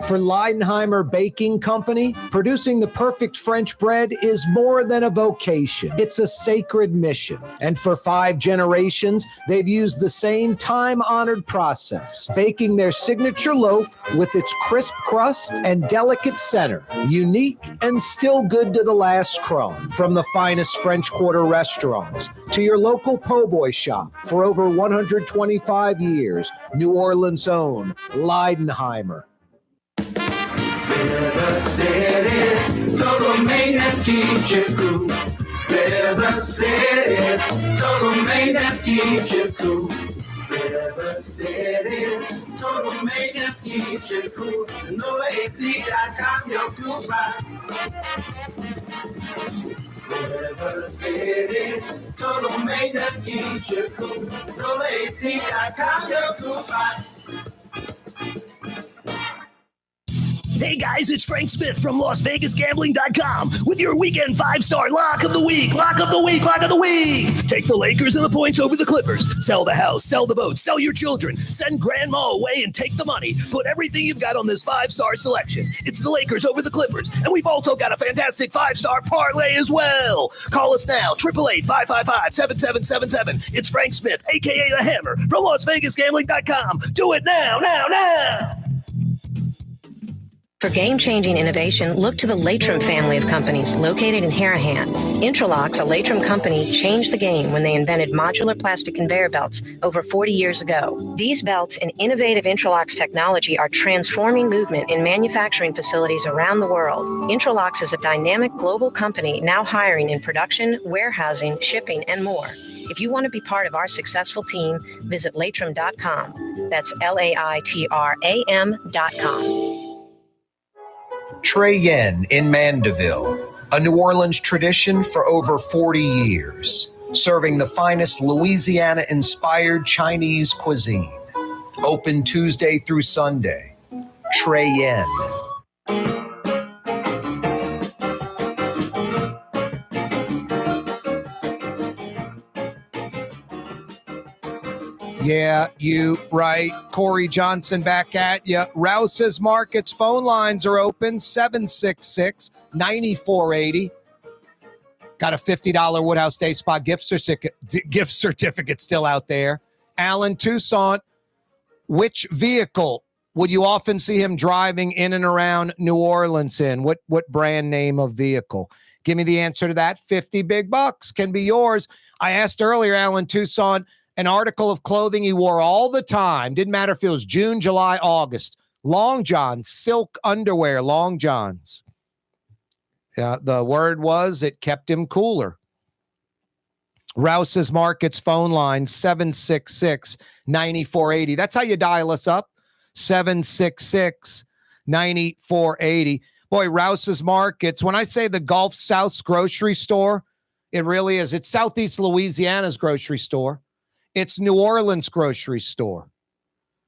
A: For Leidenheimer Baking Company, producing the perfect French bread is more than a vocation. It's a sacred mission. And for 5 generations, they've used the same time-honored process, baking their signature loaf with its crisp crust and delicate center, unique and still good to the last crumb. From the finest French Quarter restaurants to your local po' boy shop, for over 125 years, New Orleans' own Leidenheimer.
G: River City's total maintenance keeps you cool. River City's total maintenance keeps you cool. River City's total maintenance keeps you cool. NOLAAC.com, your cool spot. River City's total maintenance keeps you cool. NOLAAC.com, your cool spots.
O: Hey guys, it's Frank Smith from LasVegasGambling.com with your weekend 5-star lock of the week, lock of the week, lock of the week. Take the Lakers and the points over the Clippers. Sell the house, sell the boat, sell your children. Send grandma away and take the money. Put everything you've got on this 5-star selection. It's the Lakers over the Clippers. And we've also got a fantastic 5-star parlay as well. Call us now, 888-555-7777. It's Frank Smith, a.k.a. The Hammer, from LasVegasGambling.com. Do it now, now, now.
I: For game-changing innovation, look to the Latrim family of companies located in Harahan. Interlocks, a Latrim company, changed the game when they invented modular plastic conveyor belts over 40 years ago. These belts and innovative Interlocks technology are transforming movement in manufacturing facilities around the world. Interlocks is a dynamic global company now hiring in production, warehousing, shipping, and more. If you want to be part of our successful team, visit Latrim.com. That's LAITRAM.com.
A: Trey Yen in Mandeville, a New Orleans tradition for over 40 years, serving the finest Louisiana-inspired Chinese cuisine. Open Tuesday through Sunday. Trey Yen. Yeah, you right. Corey Johnson back at you. Rouse's Markets phone lines are open, 766-9480. Got a $50 Woodhouse Day Spa gift certificate still out there. Alan Toussaint, which vehicle would you often see him driving in and around New Orleans in? What brand name of vehicle? Give me the answer to that. 50 big bucks can be yours. I asked earlier, Alan Toussaint, an article of clothing he wore all the time. Didn't matter if it was June, July, August. Long johns, silk underwear, long johns. Yeah, the word was it kept him cooler. Rouse's Markets phone line, 766-9480. That's how you dial us up, 766-9480. Boy, Rouse's Markets, when I say the Gulf South's grocery store, it really is. It's Southeast Louisiana's grocery store. It's New Orleans grocery store.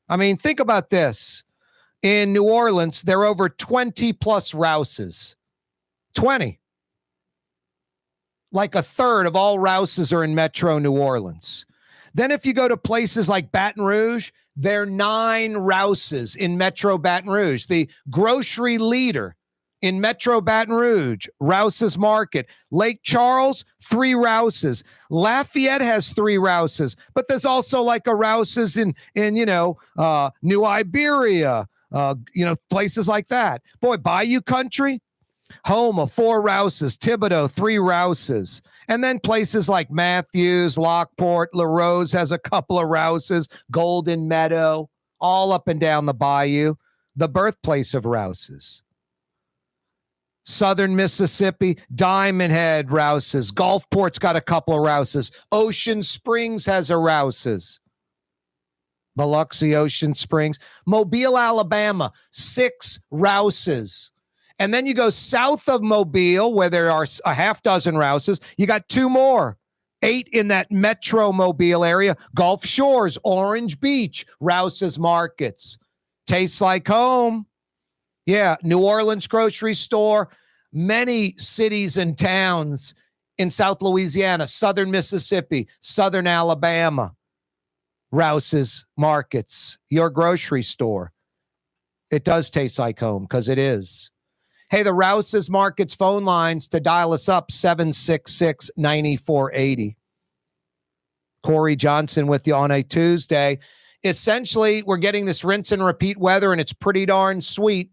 A: I mean, think about this. In New Orleans, there are over 20 plus Rouses. 20. Like a third of all Rouses are in Metro New Orleans. Then if you go to places like Baton Rouge, there are 9 Rouses in Metro Baton Rouge. The grocery leader in Metro Baton Rouge, Rouse's Market. Lake Charles, 3 Rouses. Lafayette has 3 Rouses, but there's also like a Rouses in New Iberia, places like that. Boy, Bayou Country, home of 4 Rouses. Thibodaux, 3 Rouses. And then places like Matthews, Lockport, LaRose has a couple of Rouses. Golden Meadow, all up and down the bayou, the birthplace of Rouses. Southern Mississippi, Diamond Head Rouses. Gulfport's got a couple of Rouses. Ocean Springs has a Rouses. Biloxi, Ocean Springs. Mobile, Alabama, 6 Rouses. And then you go south of Mobile, where there are a half dozen Rouses. You got 2 more. 8 in that Metro Mobile area. Gulf Shores, Orange Beach, Rouse's Markets. Tastes like home. Yeah, New Orleans grocery store, many cities and towns in South Louisiana, Southern Mississippi, Southern Alabama. Rouse's Markets, your grocery store. It does taste like home because it is. Hey, the Rouse's Markets phone lines to dial us up, 766-9480. Corey Johnson with you on a Tuesday. Essentially, we're getting this rinse and repeat weather, and it's pretty darn sweet.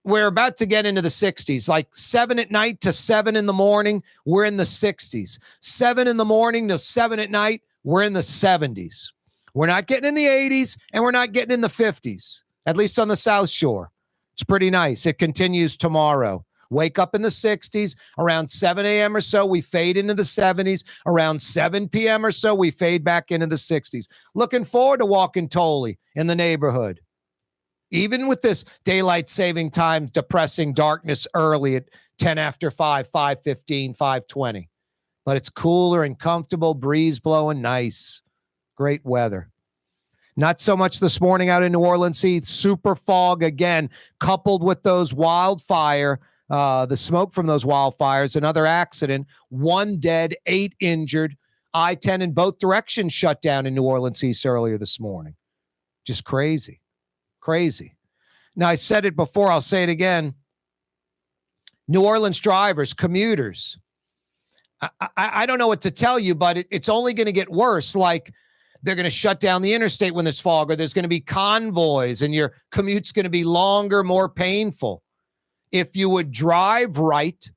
A: We're about to get into the 60s, like 7 at night to 7 in the morning, we're in the 60s. 7 in the morning to 7 at night, we're in the 70s. We're not getting in the 80s, and we're not getting in the 50s, at least on the South Shore. It's pretty nice. It continues tomorrow. Wake up in the 60s. Around 7 a.m. or so, we fade into the 70s. Around 7 p.m. or so, we fade back into the 60s. Looking forward to walking Tolly in the neighborhood. Even with this daylight saving time, depressing darkness early at 10 after 5, 5:15, 5:20. But it's cooler and comfortable, breeze blowing, nice. Great weather. Not so much this morning out in New Orleans, Heath. Super fog again, coupled with those wildfire, the smoke from those wildfires, another accident, 1 dead, 8 injured. I-10 in both directions shut down in New Orleans East earlier this morning. Just crazy. Crazy. Now, I said it before. I'll say it again. New Orleans drivers, commuters. I don't know what to tell you, but it's only going to get worse. Like, they're going to shut down the interstate when there's fog, or there's going to be convoys, and your commute's going to be longer, more painful. If you would drive right,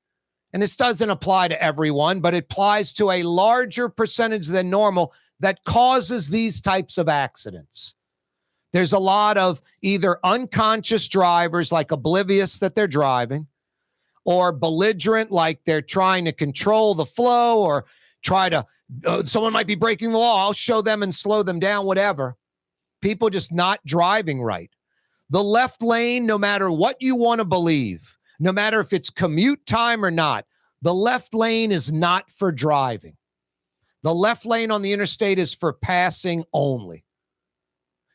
A: and this doesn't apply to everyone, but it applies to a larger percentage than normal that causes these types of accidents. There's a lot of either unconscious drivers, like oblivious that they're driving, or belligerent, like they're trying to control the flow, or try to, someone might be breaking the law. I'll show them and slow them down, whatever. People just not driving right. The left lane, no matter what you want to believe, no matter if it's commute time or not, the left lane is not for driving. The left lane on the interstate is for passing only.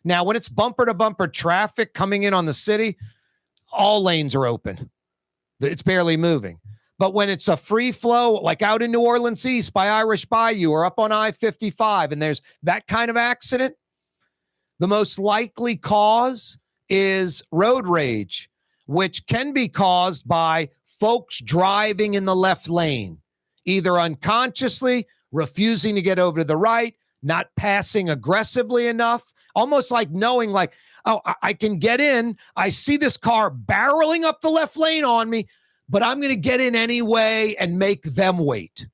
A: Now, when it's bumper-to-bumper traffic coming in on the city, all lanes are open. It's barely moving. But when it's a free flow, like out in New Orleans East by Irish Bayou or up on I-55, and there's that kind of accident, the most likely cause is road rage, which can be caused by folks driving in the left lane, either unconsciously, refusing to get over to the right, not passing aggressively enough, almost like knowing like, oh, I can get in. I see this car barreling up the left lane on me, but I'm going to get in anyway and make them wait.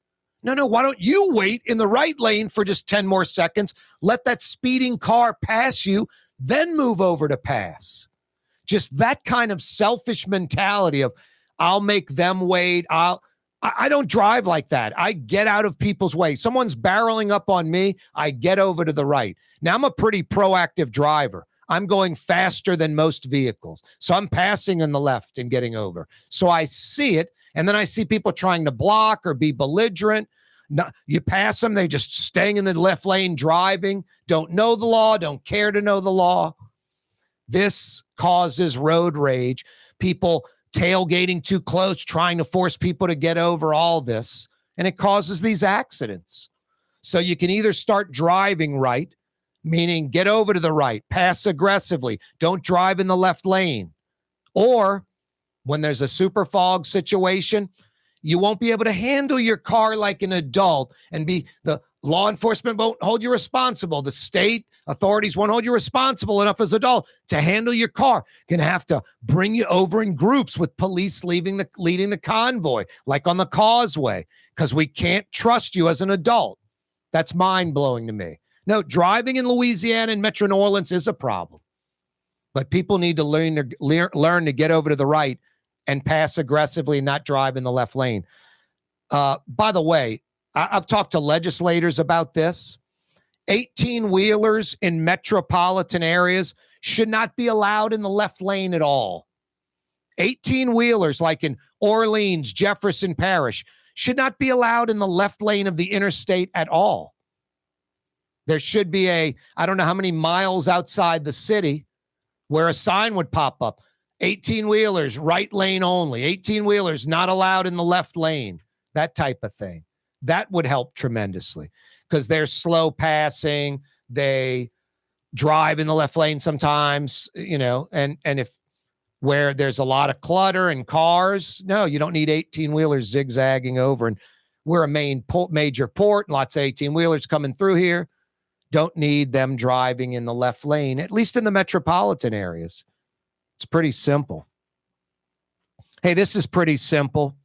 A: No, why don't you wait in the right lane for just 10 more seconds? Let that speeding car pass you, then move over to pass. Just that kind of selfish mentality of, I'll make them wait. I don't drive like that. I get out of people's way. Someone's barreling up on me, I get over to the right. Now, I'm a pretty proactive driver. I'm going faster than most vehicles. So I'm passing in the left and getting over. So I see it, and then I see people trying to block or be belligerent. No, you pass them, they just staying in the left lane driving, don't know the law, don't care to know the law. This causes road rage. People tailgating too close, trying to force people to get over, all this, and it causes these accidents. So you can either start driving right, meaning get over to the right, pass aggressively, don't drive in the left lane. Or when there's a super fog situation, you won't be able to handle your car like an adult, and the law enforcement won't hold you responsible. The state authorities won't hold you responsible enough as an adult to handle your car. Going to have to bring you over in groups with police leading the convoy, like on the causeway, because we can't trust you as an adult. That's mind-blowing to me. No, driving in Louisiana and Metro New Orleans is a problem, but people need to learn to get over to the right and pass aggressively and not drive in the left lane. By the way, I've talked to legislators about this. 18-wheelers in metropolitan areas should not be allowed in the left lane at all. 18-wheelers like in Orleans, Jefferson Parish, should not be allowed in the left lane of the interstate at all. There should be I don't know how many miles outside the city where a sign would pop up. 18-wheelers, right lane only. 18-wheelers not allowed in the left lane. That type of thing. That would help tremendously because they're slow passing. They drive in the left lane sometimes, and if where there's a lot of clutter and cars, no, you don't need 18-wheelers zigzagging over. And we're a major port, lots of 18-wheelers coming through here. Don't need them driving in the left lane, at least in the metropolitan areas. It's pretty simple. Hey, this is pretty simple.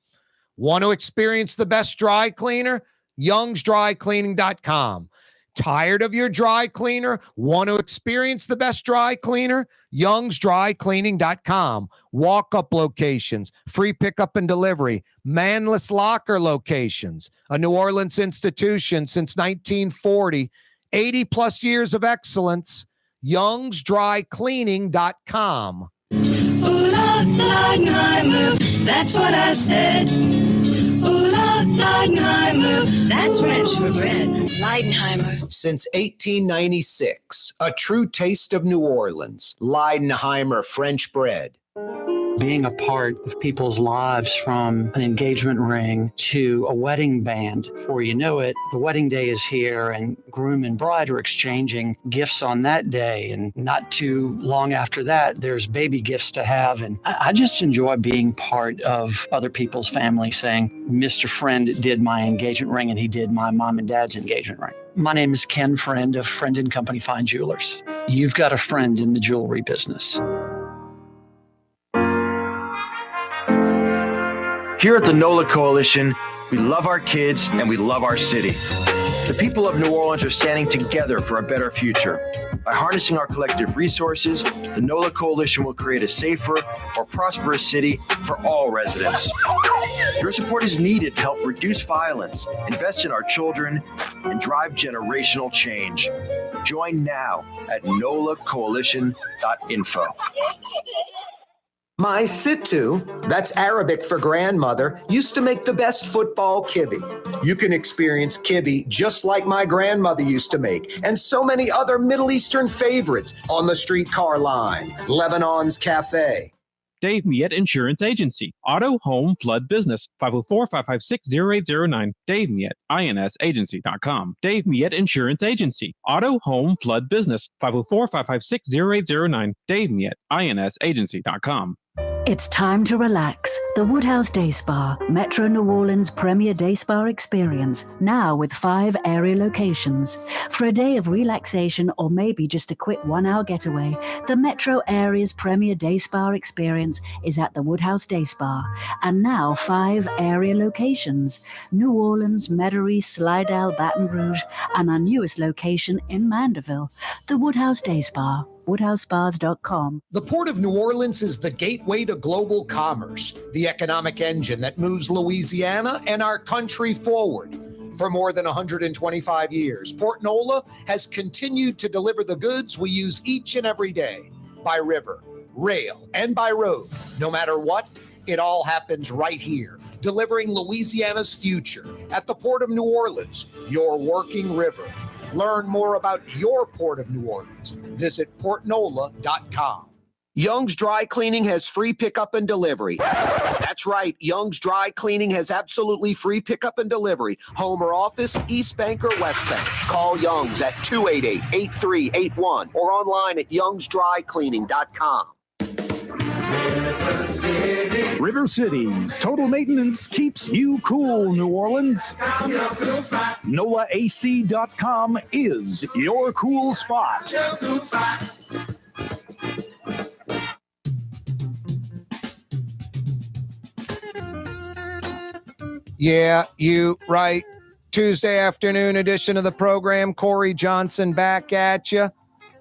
A: Want to experience the best dry cleaner? YoungsDryCleaning.com. Tired of your dry cleaner? Want to experience the best dry cleaner? YoungsDryCleaning.com. Walk-up locations, free pickup and delivery, manless locker locations, a New Orleans institution since 1940, 80-plus years of excellence. YoungsDryCleaning.com.
G: That's what I said. Ooh, Leidenheimer. That's French for bread. Leidenheimer.
L: Since 1896, a true taste of New Orleans. Leidenheimer French bread.
E: Being a part of people's lives, from an engagement ring to a wedding band. Before you know it, the wedding day is here and groom and bride are exchanging gifts on that day. And not too long after that, there's baby gifts to have. And I just enjoy being part of other people's family, saying, Mr. Friend did my engagement ring and he did my mom and dad's engagement ring. My name is Ken Friend of Friend & Company Fine Jewelers. You've got a friend in the jewelry business.
F: Here at the NOLA Coalition, we love our kids and we love our city. The people of New Orleans are standing together for a better future. By harnessing our collective resources, the NOLA Coalition will create a safer, more prosperous city for all residents. Your support is needed to help reduce violence, invest in our children, and drive generational change. Join now at nolacoalition.info.
L: My Sittu, that's Arabic for grandmother, used to make the best football kibbe. You can experience kibbe just like my grandmother used to make, and so many other Middle Eastern favorites on the streetcar line, Lebanon's Cafe.
H: Dave Miette Insurance Agency. Auto, home, flood business. 504-556-0809. Dave Miette, INSagency.com. Dave Miette Insurance Agency. Auto, home, flood business. 504-556-0809. Dave Miette, INSagency.com.
B: It's time to relax. The Woodhouse Day Spa, Metro New Orleans' premier day spa experience, now with 5 area locations. For a day of relaxation or maybe just a quick 1-hour getaway, the Metro area's premier day spa experience is at the Woodhouse Day Spa. And now 5 area locations: New Orleans, Metairie, Slidell, Baton Rouge, and our newest location in Mandeville, the Woodhouse Day Spa. WoodhouseSpas.com.
A: The Port of New Orleans is the gateway to global commerce, the economic engine that moves Louisiana and our country forward. For more than 125 years, Port NOLA has continued to deliver the goods we use each and every day, by river, rail, and by road. No matter what, it all happens right here, delivering Louisiana's future at the Port of New Orleans, your working river. Learn more about your Port of New Orleans. Visit portnola.com.
L: Young's Dry Cleaning has free pickup and delivery. That's right. Young's Dry Cleaning has absolutely free pickup and delivery. Home or office, East Bank or West Bank. Call Young's at 288-8381 or online at youngsdrycleaning.com.
D: River Cities. Total maintenance keeps you cool, New Orleans. NOLAAC.com is your cool spot.
A: Yeah, you right. Tuesday afternoon edition of the program. Corey Johnson back at you.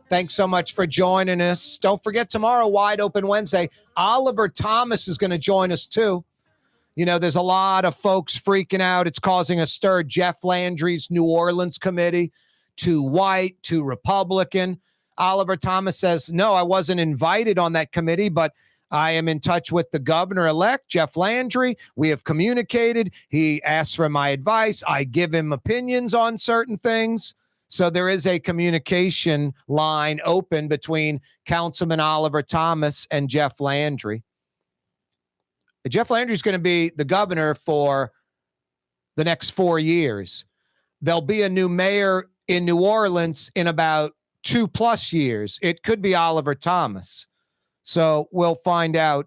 A: Thanks so much for joining us. Don't forget, tomorrow, Wide Open Wednesday, Oliver Thomas is going to join us too. You know, there's a lot of folks freaking out. It's causing a stir. Jeff Landry's New Orleans committee, too white, too Republican. Oliver Thomas says, no, I wasn't invited on that committee, but I am in touch with the governor-elect, Jeff Landry. We have communicated. He asks for my advice. I give him opinions on certain things. So there is a communication line open between Councilman Oliver Thomas and Jeff Landry. Jeff Landry is going to be the governor for the next 4 years. There'll be a new mayor in New Orleans in about 2+ years. It could be Oliver Thomas. So we'll find out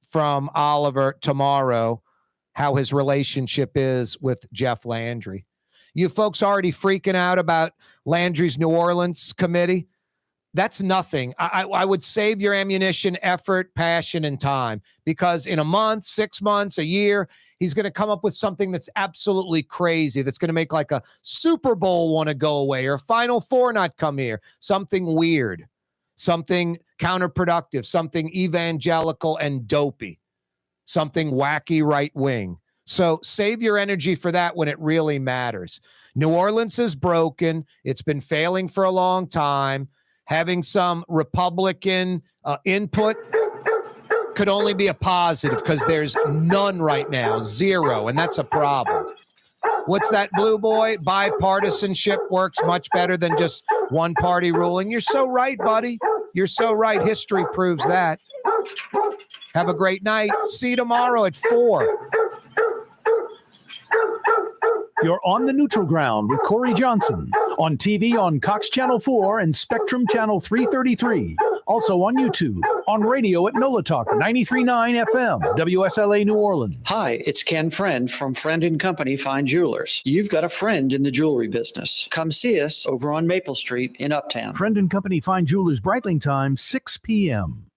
A: from Oliver tomorrow how his relationship is with Jeff Landry. You folks already freaking out about Landry's New Orleans committee? That's nothing. I would save your ammunition, effort, passion, and time, because in a month, 6 months, a year, he's going to come up with something that's absolutely crazy, that's going to make like a Super Bowl want to go away or Final Four not come here. Something weird, something counterproductive, something evangelical and dopey, something wacky right wing. So save your energy for that when it really matters. New Orleans is broken. It's been failing for a long time. Having some Republican input could only be a positive because there's none right now, zero, and that's a problem. What's that, Blue Boy? Bipartisanship works much better than just one party ruling. You're so right, buddy. You're so right. History proves that. Have a great night. See you tomorrow at 4.
D: You're on the neutral ground with Corey Johnson on TV on Cox Channel 4 and Spectrum Channel 333. Also on YouTube, on radio at NOLA Talk 93.9 FM, WSLA New Orleans.
E: Hi, it's Ken Friend from Friend & Company Fine Jewelers. You've got a friend in the jewelry business. Come see us over on Maple Street in Uptown.
D: Friend & Company Fine Jewelers, Breitling time, 6 p.m.